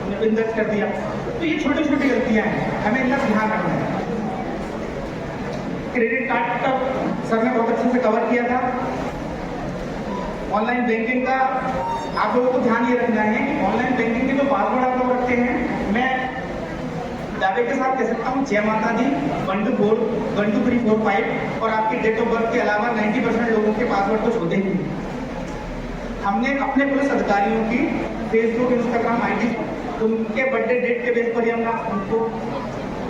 हमने पिन दर्ज कर दिया। तो ये छोटी छोटी गलतियां हैं, हमें इनका ध्यान रखना है। क्रेडिट कार्ड का सर ने बहुत अच्छी अच्छे से कवर किया था। ऑनलाइन बैंकिंग का आप लोगों को ध्यान ये रखना है कि ऑनलाइन बैंकिंग के जो पासवर्ड आप लोग रखते हैं, मैं दावे के साथ कह सकता हूँ जय माता दी 1 2 4 1 2 3 4 5 और आपकी डेट ऑफ बर्थ के अलावा 90% लोगों के पासवर्ड तो होते ही नहीं। हमने अपने पुलिस अधिकारियों की फेसबुक इंस्टाग्राम आईडी उनके बर्थडे डेट के बेस पर ही हमने उनको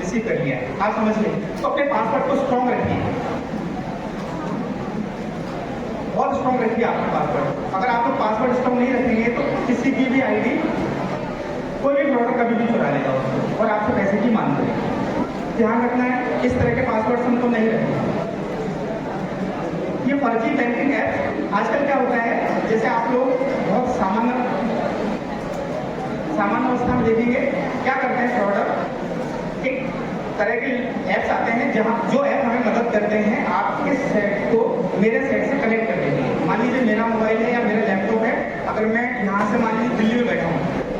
रिसीव कर लिया है। आप समझ लें, तो अपने पासवर्ड को स्ट्रॉन्ग रखिए, बहुत स्ट्रॉन्ग रखिए आपका पासवर्ड। अगर आप लोग पासवर्ड स्ट्रॉन्ग नहीं रखेंगे तो किसी की भी आईडी कोई भी फ्रॉडर कभी भी चुरा लेगा उसको और आपसे पैसे की मांग करेगा। ध्यान रखना है इस तरह के पासवर्ड हमको नहीं रखना। ये फर्जी बैंकिंग ऐप आजकल क्या होता है, जैसे आप लोग बहुत सामान्य अवस्था में देखेंगे क्या करते हैं फ्रॉडर, एक तरह के ऐप्स आते हैं जहां जो ऐप हमें मदद करते हैं आपके सेट को मेरे सेट से कनेक्ट करने के लिए। मान लीजिए मेरा मोबाइल है या मेरा लैपटॉप है, अगर मैं यहाँ से मान लीजिए दिल्ली में बैठा हूँ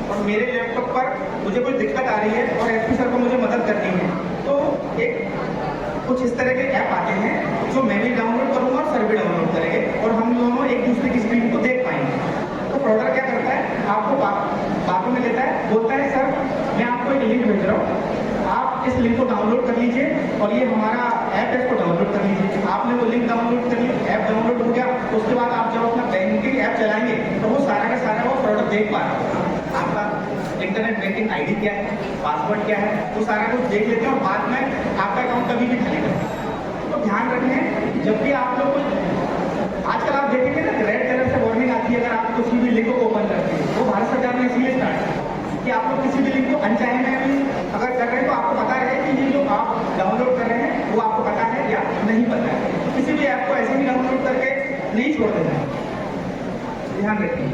और मेरे लैपटॉप पर मुझे कोई दिक्कत आ रही है और एसपी सर को मुझे मदद करनी है, तो एक कुछ इस तरह के ऐप आते हैं जो मैं भी डाउनलोड करूँगा और सर भी डाउनलोड करेंगे और हम दोनों एक दूसरे की स्क्रीन को देख पाएंगे। तो फ्रॉडर क्या करता है, आपको बातों में लेता है, बोलता है सर मैं आपको एक लिंक भेज रहा हूँ, आप इस लिंक को डाउनलोड कर लीजिए और ये हमारा ऐप है, इसको डाउनलोड कर लीजिए। आपने वो लिंक डाउनलोड कर ली, ऐप डाउनलोड हो गया, उसके बाद आप जब अपना बैंकिंग ऐप चलाएंगे तो वो सारा का सारा वो प्रोडक्ट देख पा रहे हैं। आपका इंटरनेट बैंकिंग आईडी क्या है, पासवर्ड क्या है, वो सारा कुछ देख लेते हैं और बाद में आपका अकाउंट कभी भी खाली करते हैं। तो ध्यान रखें, जब भी आप लोग आजकल आप देखेंगे ना रेड कलर से वार्निंग आती है अगर आप किसी भी लिंक को ओपन करते हैं, वो भारत सरकार ने इसीलिए स्टार्ट किया कि आप लोग किसी भी लिंक को अनचाहे में भी अगर कर रहे हैं तो आपको पता रहे कि ये जो आप डाउनलोड कर रहे हैं वो आपको पता है या नहीं पता है। किसी भी ऐप को ऐसे ही डाउनलोड करके नहीं छोड़ देना है, ध्यान रखिए।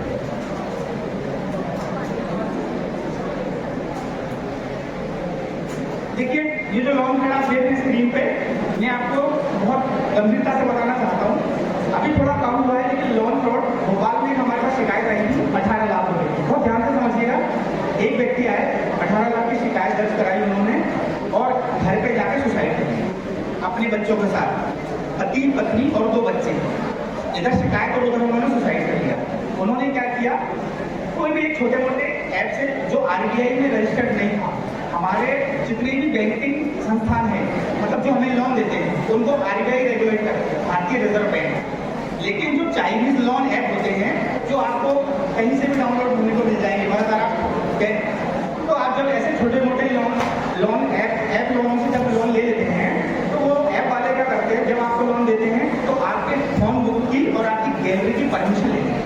देखिए ये जो लॉन्ग हेड आप देख रहे हैं स्क्रीन पे, मैं आपको बहुत गंभीरता से बताना चाहता हूँ। अभी थोड़ा कम हुआ है लेकिन लोन फ्रॉड भोपाल में हमारे पास शिकायत आई थी 18 लाख रुपए। बहुत ध्यान से समझिएगा, एक व्यक्ति आए 18 लाख की शिकायत दर्ज कराई उन्होंने और घर पे जाके सुसाइड कर दी अपने बच्चों के साथ, पति पत्नी और 2 बच्चे। इधर शिकायत और उधर उन्होंने सुसाइड कर लिया। उन्होंने क्या किया, कोई भी एक छोटे मोटे ऐप से जो RBI में रजिस्टर्ड नहीं था, हमारे जितने भी बैंकिंग संस्थान हैं मतलब जो हमें लोन देते हैं उनको RBI रेगुलेट करते हैं, भारतीय रिजर्व बैंक। लेकिन जो चाइनीज लोन ऐप होते हैं जो आपको कहीं से भी डाउनलोड होने को मिल जाएंगे, बहुत सारा, तो आप जब ऐसे छोटे मोटे लोन ऐप लोगों से जब लोन ले लेते हैं तो वो ऐप वाले क्या करते हैं, जब आपको लोन देते हैं तो आपके फोन बुक की और आपकी गैलरी की परमिशन लेते हैं।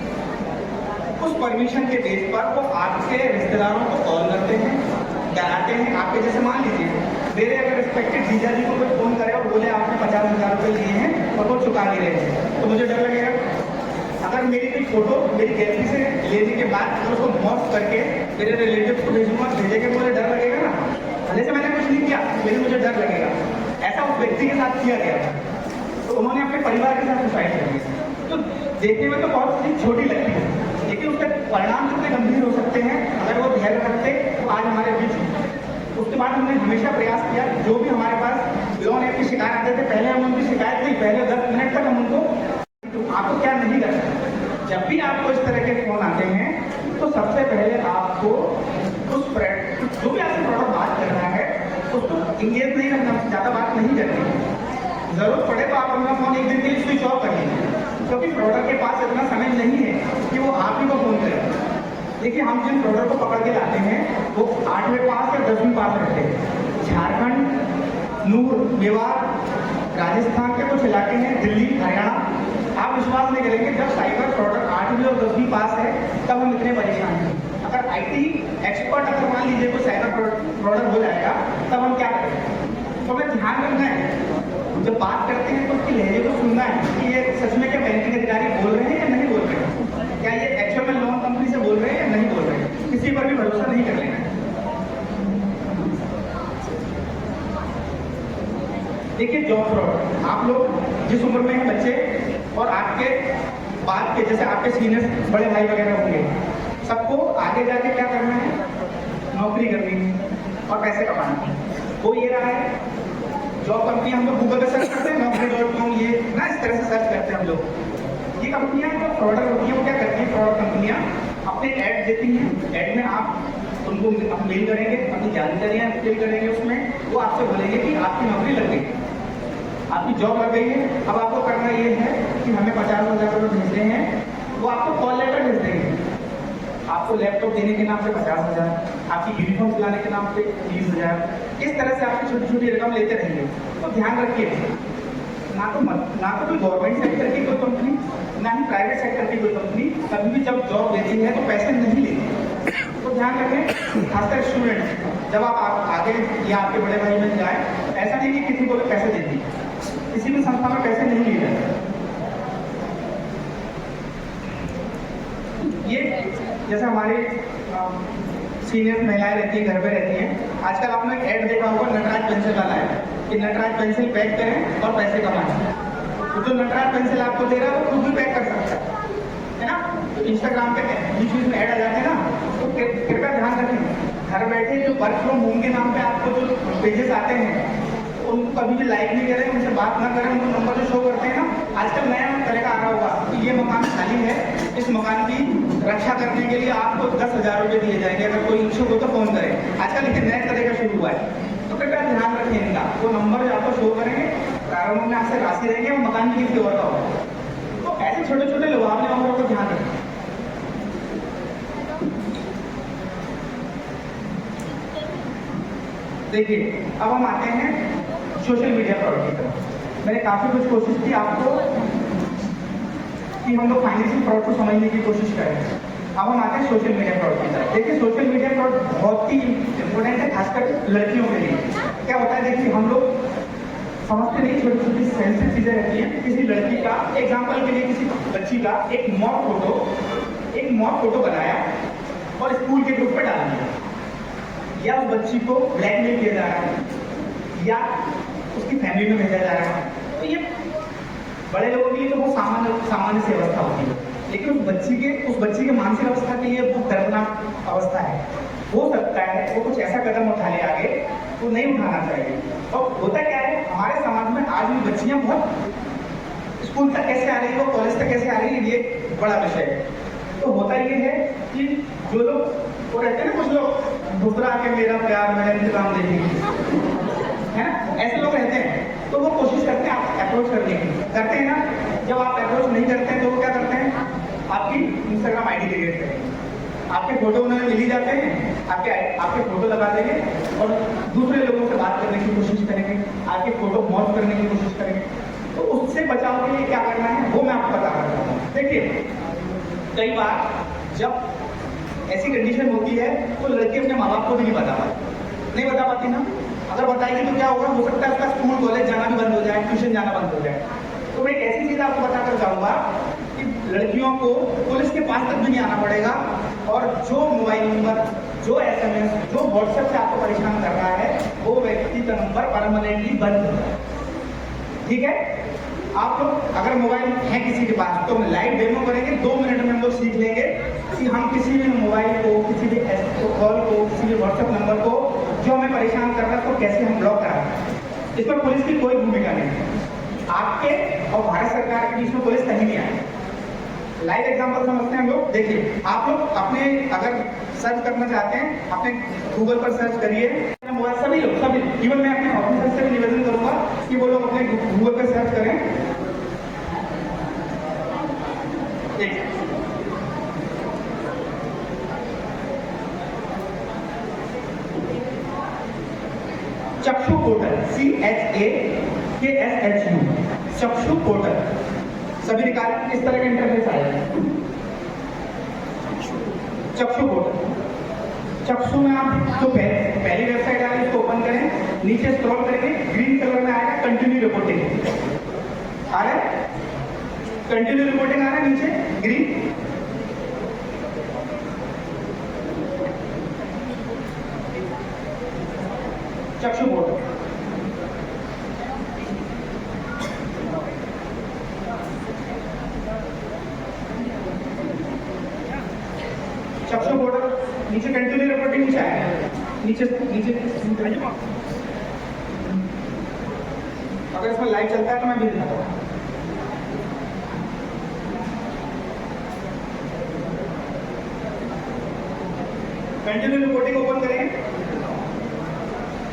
उस परमिशन के बेस पर वो आपके रिश्तेदारों को कॉल करते हैं, डराते हैं। आपके जैसे मान लीजिए मेरे अगर रिस्पेक्टेड जीजा जी को कोई फोन करे और बोले आपने 50,000 रुपये लिए हैं और वो चुका नहीं रहे हैं, तो मुझे डर लगेगा। अगर मेरी कोई फोटो मेरी गैलरी से लेने के बाद अगर उसको मॉर्फ करके मेरे रिलेटिव्स को भेजूंगा, भेजेंगे, मुझे डर लगेगा ना। भले से मैंने कुछ नहीं किया लेकिन मुझे डर लगेगा। ऐसा उस व्यक्ति के साथ किया गया था, तो उन्होंने अपने परिवार के साथ सुसाइड कर दिया। तो देखने में तो बहुत चीज छोटी लगती है लेकिन उसके परिणाम कितने गंभीर हो सकते हैं अगर वो धैर्य रखते तो आज हमारे बीच। उसके बाद हमने हमेशा प्रयास किया, जो भी हमारे पास लोन ऐप की शिकायत आते थे पहले हम उनकी शिकायत नहीं, पहले 10 मिनट तक हम उनको, तो आपको क्या नहीं करना, जब भी आपको इस तरह के फोन आते हैं तो सबसे पहले आपको उस जो भी आपसे प्रोडक्ट बात कर रहा है उसको इंगेज नहीं रखना, ज़्यादा बात नहीं करनी। जरूरत पड़े तो आप अपना फोन एक दिन के लिए स्विच ऑफ कर लीजिए, क्योंकि प्रोडक्ट के पास इतना समय नहीं है कि वो आप ही को फोन करे। देखिए हम जिन प्रोडक्ट को पकड़ के लाते हैं वो 8वें पास या 10वीं पास रहते हैं। झारखंड, नूर, मेवात, राजस्थान के कुछ इलाके हैं, दिल्ली, हरियाणा, आप विश्वास नहीं करेंगे जब साइबर प्रोडक्ट 8वीं और 10वीं पास है तब हम इतने परेशान हैं। अगर IT एक्सपर्ट अगर मान लीजिए कोई साइबर प्रोडक्ट हो जाएगा तब हम क्या करें। तो हमें ध्यान रखना है, जब बात करते हैं तो उसकी लहजे को सुनना है कि ये सच में क्या बैंकिंग अधिकारी बोल रहे हैं या नहीं बोल रहे हैं, क्या ये एक्चुअल में लोन कंपनी से बोल रहे हैं या नहीं बोल रहे हैं। किसी पर भी भरोसा नहीं कर लेना। देखिए जॉब फ्रॉड, आप लोग जिस उम्र में हैं बच्चे और आपके बाद के जैसे आपके सीनियर बड़े भाई वगैरह होंगे, सबको आगे जाके क्या करना है, नौकरी करनी है और पैसे कमाना है। वो ये रहा है जॉब कंपनी हम लोग गूगल पे सर्च करते हैं, Naukri.com, ये ना इस तरह से सर्च लोग। ये कंपनियां जो फ्रॉडर होती हैं वो क्या करती हैं, फ्रॉड कंपनियां अपने ऐड देती हैं, ऐड में आप उनको मेल करेंगे, अपनी जानकारियाँ फिल करेंगे, उसमें वो आपसे बोलेंगे कि आपकी नौकरी लग गई, आपकी जॉब लग गई है, अब आपको करना ये है कि हमें 50,000 रुपये भेजने हैं। वो आपको कॉल लेटर भेज देंगे, आपको लैपटॉप देने के नाम पे 50,000, आपकी यूनिफॉर्म दिलाने के नाम पे 30,000, इस तरह से आपकी छोटी छोटी रकम लेते रहेंगे। तो ध्यान रखिए, ना तो कोई गवर्नमेंट सेक्टर की कोई कंपनी, ना ही प्राइवेट सेक्टर की कोई कंपनी कभी भी जब जॉब देती है तो पैसे नहीं लेती। तो ध्यान रखें, खासकर स्टूडेंट जब आप आगे या आपके बड़े भाई बन जाए, ऐसा नहीं कि किसी को भी पैसे देती है, किसी भी संस्था में पैसे नहीं लिए जाते। ये जैसे हमारे सीनियर महिलाएं रहती हैं, घर पे रहती हैं, आजकल आपने एक ऐड देखा होगा नटराज पेंसिल वाला है कि नटराज पेंसिल पैक करें और पैसे कमाएं। तो जो नटराज पेंसिल आपको दे रहा है वो खुद भी पैक कर सकता है ना। तो इंस्टाग्राम पे बीच बीच में ऐड आ जाते हैं ना, तो कृपया ध्यान रखें, घर बैठे जो वर्क फ्रॉम होम के नाम पे आपको जो पेजेस आते हैं उनको कभी भी लाइक नहीं करें, उनसे बात ना करें। उनको नंबर जो शो करते हैं ना, आजकल नया तरह का आ रहा होगा कि ये मकान खाली है, इस मकान की रक्षा करने के लिए आपको 10,000 रुपये दिए जाएंगे, अगर कोई इच्छुक हो तो फोन करें। आजकल लेकिन नया तरह का शुरू हुआ है, तो कृपया ध्यान रखें इनका। वो नंबर जो आपको शो करेंगे, प्रारंभ में आपसे राशि रहेंगे, वो मकान की किसी और का होगा। तो ऐसे छोटे छोटे लुभावने नंबरों को ध्यान रखें। देखिए, अब हम आते हैं सोशल मीडिया फ्रॉड की तरफ। मैंने काफी कुछ कोशिश की आपको कि हम लोग फाइनेंशियल फ्रॉड को समझने की कोशिश करें। अब हम आते हैं सोशल मीडिया फ्रॉड की तरफ। देखिए, सोशल मीडिया फ्रॉड बहुत ही इम्पोर्टेंट है, खासकर लड़कियों के लिए। क्या होता है, देखिए हम लोग समझते नहीं, छोटी छोटी सेंसिटिव चीजें रहती हैं। किसी लड़की का, एग्जाम्पल के लिए किसी बच्ची का एक मॉक फोटो बनाया और स्कूल के ग्रुप पर डाल दिया, या उस बच्ची को ब्लैकमेल किया जा रहा है, या उसकी फैमिली में भेजा जा रहा है। तो ये बड़े लोगों के लिए तो बहुत सामान्य सी अवस्था होती है, लेकिन उस बच्ची के मानसिक अवस्था के लिए बहुत दर्दनाक अवस्था है। हो सकता है वो कुछ ऐसा कदम उठा ले आगे, तो नहीं उठाना चाहिए। और होता क्या है, हमारे समाज में आज भी बच्चियां बहुत स्कूल तक कैसे आ रही है, वो कॉलेज तक कैसे आ रही है, ये बड़ा विषय है। तो होता ये है कि जो लोग वो रहते हैं ना, कुछ लोग घुसरा के मेरा प्यार मैं इंतजाम देंगे, है ना, ऐसे लोग रहते हैं। तो वो कोशिश करते हैं आप अप्रोच करने की, करते हैं ना। जब आप अप्रोच नहीं करते हैं तो वो क्या करते हैं, आपकी इंस्टाग्राम आईडी क्रिएट करेंगे, आपके फोटो उन्होंने मिल ही जाते हैं, आपके फोटो लगा देंगे और दूसरे लोगों से बात करने की कोशिश करेंगे, आपके फोटो मॉर्फ करने की कोशिश करेंगे। तो उससे बचाव के लिए क्या करना है वो मैं आपको बता रहा हूँ। देखिए, कई बार जब ऐसी कंडीशन होती है तो लड़की अपने माँ बाप को भी नहीं बता पाती ना। अगर बताएगी तो क्या होगा, हो सकता है उसका स्कूल कॉलेज जाना भी बंद हो जाए, ट्यूशन जाना बंद हो जाए। तो मैं एक ऐसी चीज आपको बताकर जाऊंगा कि लड़कियों को पुलिस के पास तक भी नहीं आना पड़ेगा, और जो मोबाइल नंबर, जो SMS, जो व्हाट्सएप से आपको परेशान कर रहा है, वो व्यक्ति का नंबर परमानेंटली बंद हो जाए। ठीक है, आप लोग अगर मोबाइल है किसी के पास तो हम लाइव डेमो करेंगे, 2 मिनट में हम लोग सीख लेंगे कि हम किसी भी मोबाइल को, किसी भी कॉल को, किसी भी व्हाट्सएप नंबर को जो हमें परेशान कर रहा है तो कैसे हम ब्लॉक कराएं। इसमें पुलिस की कोई भूमिका नहीं है, आपके और भारत सरकार के बीच में पुलिस कहीं नहीं आए। लाइव एग्जांपल समझते हैं हम लोग। देखिए, आप लोग अपने अगर सर्च करना चाहते हैं, अपने गूगल पर सर्च करिए, मोबाइल सभी लोग इवन मैं अपने ऑफिसर से भी निवेदन करूंगा कि वो लोग अपने गूगल पर सर्च करें। चक्षु पोर्टल, CHAKSHU, चक्षु पोर्टल सभी निकालें। इस तरह का इंटरफेस आएगा। चक्षु पोर्टल, चक्षु में आप जो पहली वेबसाइट आ रही है उसको ओपन करें, नीचे स्क्रॉल करेंगे, ग्रीन कलर में आएगा कंटिन्यू रिपोर्टिंग आ रहा है, कंटिन्यू रिपोर्टिंग आ रहा है नीचे ग्रीन। चक्षु पोर्टल, चक्षु पोर्टल नीचे कंटिन्यू रिपोर्टिंग नीचे आएगा, नीचे अगर इसमें लाइव चलता है तो मैं भी दिखाता हूँ। कंटिन्यू रिपोर्टिंग ओपन करेंगे,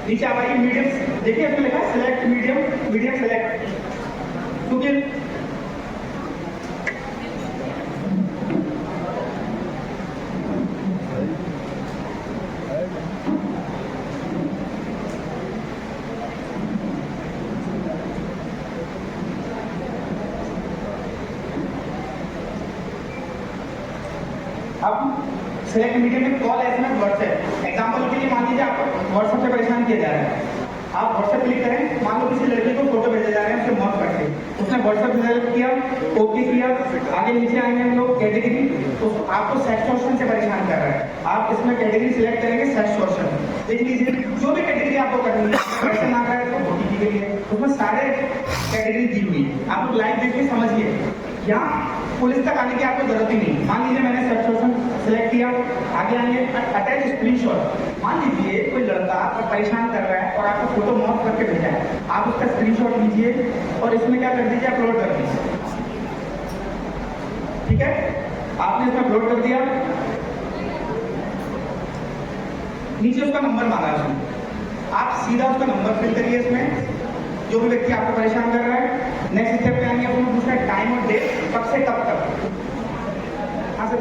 नीचे आप आइए, मीडियम देखिए इसमें लिखा है सिलेक्ट मीडियम, मीडियम सिलेक्ट, क्योंकि अब सिलेक्ट मीडियम में कॉल एसएमएस व्हाट्सएप, एग्जांपल के लिए मान लीजिए आप व्हाट्सएप से परेशान किया जा रहा है, आप व्हाट्सएप क्लिक करें, मान लो किसी लड़के को फोटो भेजे जा रहे हैं उससे मौत करके, उसने व्हाट्सएप सेलेक्ट किया, ओके किया, आगे नीचे आएंगे हम लोग कैटेगरी, तो आपको सेक्सटॉर्शन से परेशान कर रहा है, आप इसमें कैटेगरी सिलेक्ट करेंगे सेक्सटॉर्शन, देख लीजिए जो भी कैटेगरी आपको करनी है, क्वेश्चन आ रहा है तो ओटीपी के लिए, उसमें सारे कैटेगरी दी हुई है, आप लोग लाइव देखिए समझिए, यहाँ पुलिस तक आने की आपको जरूरत ही नहीं। मान लीजिए मैंने सेक्सटॉर्शन सिलेक्ट किया, आगे आएंगे अटैच स्क्रीनशॉट, मान लीजिए कोई लड़का आपको परेशान कर रहा है और आपको फोटो मॉर्फ करके भेजा है, आप उसका स्क्रीनशॉट लीजिए और इसमें क्या कर दीजिए, अपलोड कर दीजिए, ठीक है, आपने इसमें अपलोड कर दिया, नीचे उसका नंबर मांगा है उसने, आप सीधा उसका नंबर फिल करिए इसमें, जो भी व्यक्ति आपको परेशान कर रहा है, नेक्स्ट स्टेप पे आएंगे, आपको पूछना है टाइम और डेट, कब से कब तक, हाँ सर,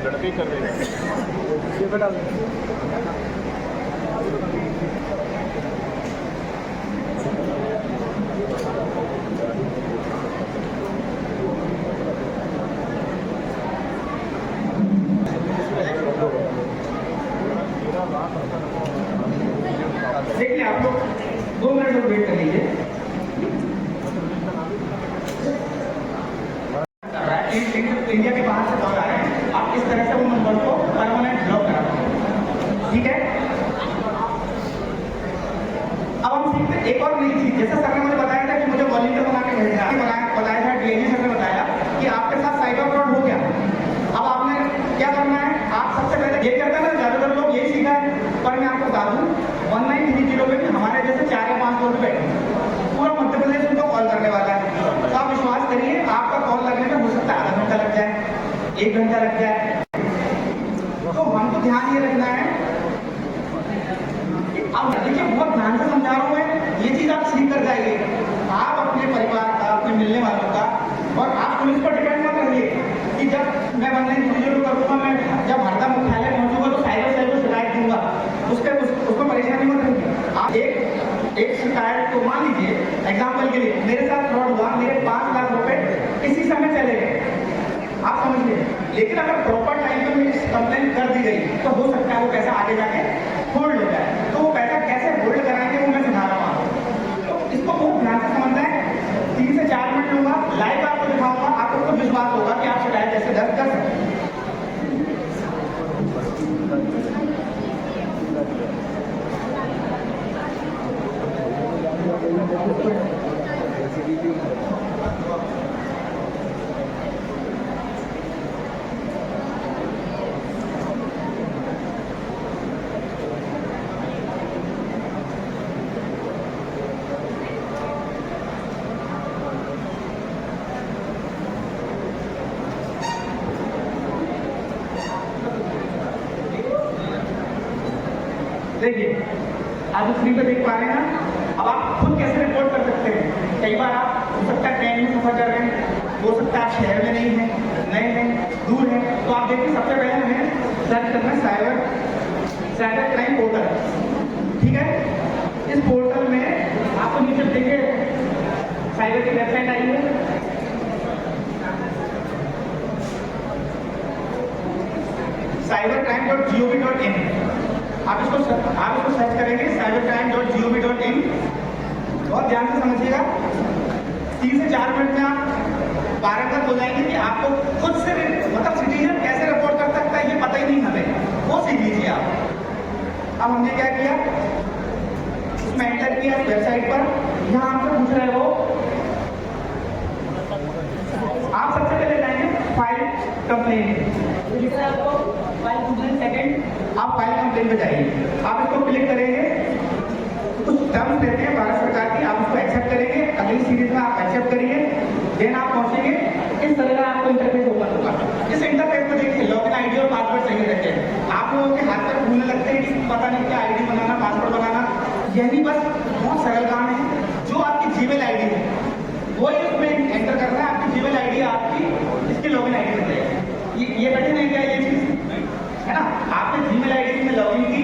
लड़के कर रहे हैं देखिए आप लोग 2 मिनट तक वेट कर लीजिए, इंडिया के बाहर से कॉल आ रहे हैं, आप इस तरह से वो नंबर को परमानेंट ब्लॉक करा दें, ठीक है। अब हम सीखते हैं एक और नई चीज, जैसे सर ने मुझे बताया था कि मुझे वॉलंटियर बना के भेजना है, बताया था डीएजी सर ने बताया कि आपके साथ साइबर फ्रॉड हो गया, अब आपने क्या करना है, आप सबसे पहले ये करते हैं ना, ज्यादातर लोग यही सीखा है, पर मैं आपको बता दूं 1930 में हमारे जैसे 4 या 5 लोग बैठे, पूरा मध्य प्रदेश उनको कॉल करने वाला है, तो आप विश्वास करिए आपका कॉल लगने में हो सकता है आधा घंटा लग जाए, 1 घंटा लग जाए, तो हमको ध्यान ये रखना है, अब देखिए बहुत ध्यान से समझा रहा हूँ मैं, ये चीज आप सीख कर जाइए, आप अपने परिवार का, अपने मिलने वालों का, और आप पुलिस पर डिपेंड मत रहिए कि जब मैं ऑनलाइन डिजिटल करूँगा, मैं जब हरदा मुख्यालय पहुंचूंगा तो साइबर सेल को शिकायत दूंगा, उसमें परेशानी मत रहिए, आप एक शिकायत को मान लीजिए एग्जाम्पल के लिए मेरे साथ फ्रॉड हुआ, मेरे 5 लाख रुपए इसी समय चले गए, आप समझिए, लेकिन अगर प्रॉपर टाइम पे मेरी कंप्लेंट कर दी गई तो हो सकता है वो पैसा आगे जाके होल्ड हो जाए, तो वो पैसा कैसे होल्ड कराएंगे वो मैं सिखा रहा हूँ, तो इसको बहुत ध्यान से समझना है, 3 से 4 मिनट लूंगा, लाइव आपको दिखाऊंगा, आपको तो विश्वास होगा कि आप शिकायत कैसे दर्ज कर सकते हैं। देखिए आप स्क्रीन पे देख पा रहे हैं ना, अब आप खुद कैसे रिपोर्ट कर सकते हैं, कई बार आप हो सकता है ट्रेन में सफर कर रहे हैं, हो सकता है आप शहर में नहीं हैं, नए हैं, दूर हैं, तो आप देखिए सबसे पहले हमें सर्च करना है साइबर क्राइम पोर्टल, ठीक है, इस पोर्टल में आपको नीचे देखिए साइबर की वेबसाइट आई है, cybercrime.gov.in, आप इसको सर्च करेंगे cybercrime.gov.in, बहुत ध्यान से समझिएगा, 3 से 4 मिनट में आप पारंगत हो जाएंगे कि आपको खुद से मतलब सिटीजन कैसे रिपोर्ट कर सकता है ये पता ही नहीं हमें, वो सीख लीजिए आप। अब हमने क्या किया, उसमें एंटर किया वेबसाइट पर, यहाँ आपसे पूछ रहे हो, आप सबसे पहले जाएंगे फाइल कंप्लेंट, आपको फाइल 2 सेकेंड आप फाइल कंप्लेन पे जाइए, आप इसको क्लिक करेंगे, कुछ टर्म्स रहते हैं भारत सरकार की, आप उसको एक्सेप्ट करेंगे, अगली सीरीज में आप एक्सेप्ट करिए, देन आप पहुंचेंगे, इस तरह का आपको इंटरफेस ओपन होगा। इस इंटरफेस को देखिए, लॉगिन आईडी और पासवर्ड चाहिए रहते हैं। आप लोगों के हाथ पर भूलने लगते हैं कि पता नहीं क्या आईडी बनाना, पासवर्ड बनाना, यही बस बहुत सरल काम है। जो आपकी जीमेल आईडी है वो इसमें एंटर करना है, आपकी जीमेल आईडी आपकी इसकी लॉगिन आईडी बन जाएगी। ये कठिन है क्या ये चीज, है ना? आपने जीमेल आईडी में लॉगिन की,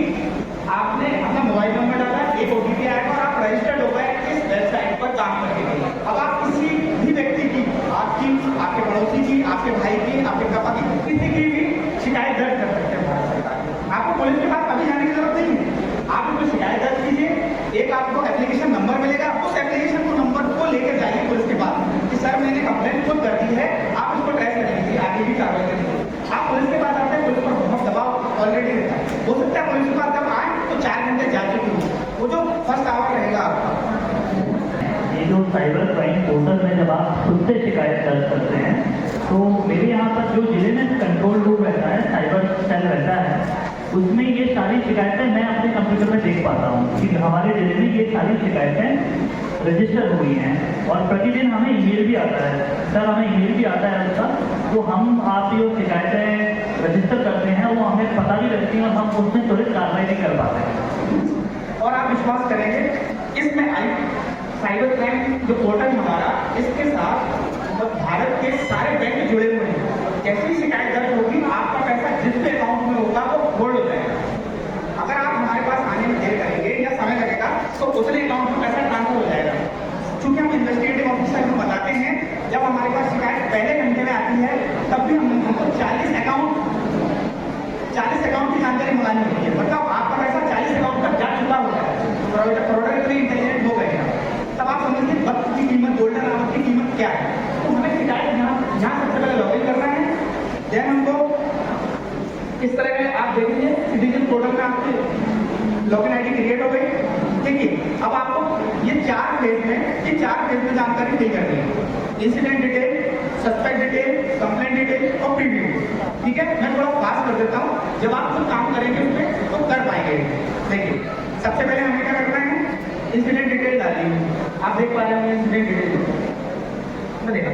आपने अपना मोबाइल नंबर डाला, एक ओटीपी आएगा और आप रजिस्टर्ड हो गए इस वेबसाइट पर काम करने के लिए। अब आप किसी भी व्यक्ति की, आपकी, आपके पड़ोसी की, आपके भाई की, आपके पापा की, किसी की भी शिकायत दर्ज कर सकते हैं भारत सरकार। आपको पुलिस के पास अभी जाने की जरूरत नहीं है, आप कोई शिकायत दर्ज कीजिए, एक आपको एप्लीकेशन नंबर मिलेगा, उस एप्लीकेशन को नंबर को लेकर जाइए पुलिस के पास कि सर मैंने कंप्लेंट खुद कर दी है, आप इसको ट्रेस कर लीजिए, आगे भी कार्रवाई करिए। आप पुलिस के पास आते हैं, पुलिस पर बहुत दबाव ऑलरेडी रहता है, हो सकता है पुलिस के पास जब आए तो 4 घंटे जा चुकी हो, वो जो फर्स्ट आवर रहेगा आपका। ये जो साइबर क्राइम पोर्टल में जब आप खुद से शिकायत दर्ज करते हैं, तो मेरे यहाँ पर जो जिले में कंट्रोल रूम रहता है, साइबर सेल रहता है, उसमें ये सारी शिकायतें मैं अपने कंप्यूटर में देख पाता हूँ कि हमारे जिले में ये सारी शिकायतें रजिस्टर हुई हैं। और प्रतिदिन हमें ईमेल भी आता है, सर हमें ईमेल भी आता है उसका, तो हम आपकी जो शिकायतें रजिस्टर करते हैं वो हमें पता भी लगती हैं और हम उसमें तुरंत कार्रवाई नहीं कर पाते हैं। और आप विश्वास करेंगे, इसमें आई साइबर क्राइम जो पोर्टल हमारा, इसके साथ भारत के सारे बैंक जुड़े हुए हैं। जैसी शिकायत दर्ज होगी, आपका पैसा जिस भी अकाउंट में होगा वो होल्ड हो जाएगा। अगर आप हमारे पास आने में देर करेंगे या समय लगेगा तो उतने अकाउंट में पैसा ट्रांसफर हो जाएगा। चूंकि हम इन्वेस्टिगेटिव ऑफिसर को बताते हैं, जब हमारे पास शिकायत पहले घंटे में आती है तब भी हमको 40 अकाउंट की जानकारी मंगानी होती है, मतलब आपका पैसा 40 अकाउंट तक जा चुका होता है। प्रोडक्ट इतने इंटेलिजेंट हो गए हैं, तब आप समझिए वक्त की कीमत, गोल्डन आवर की कीमत क्या है। तो हमें शिकायत यहाँ सबसे पहले लॉगिन करना है, देन हमको इस तरह के आप देखिए सिटीजन पोर्टल में आपकी लॉगिन आईडी क्रिएट हो गई। देखिए अब आपको ये 4 फेज में जानकारी फिल करनी है, incident detail, suspect detail, complaint detail और प्रीव्यू। ठीक है, मैं थोड़ा फास्ट कर देता हूँ, जब आप खुद काम करेंगे उसमें तो कर पाएंगे। देखिए सबसे पहले हमें क्या करना है, इंसिडेंट डिटेल डालिए। आप देख पा रहे होंगे इंसिडेंट डिटेल, मैं देखा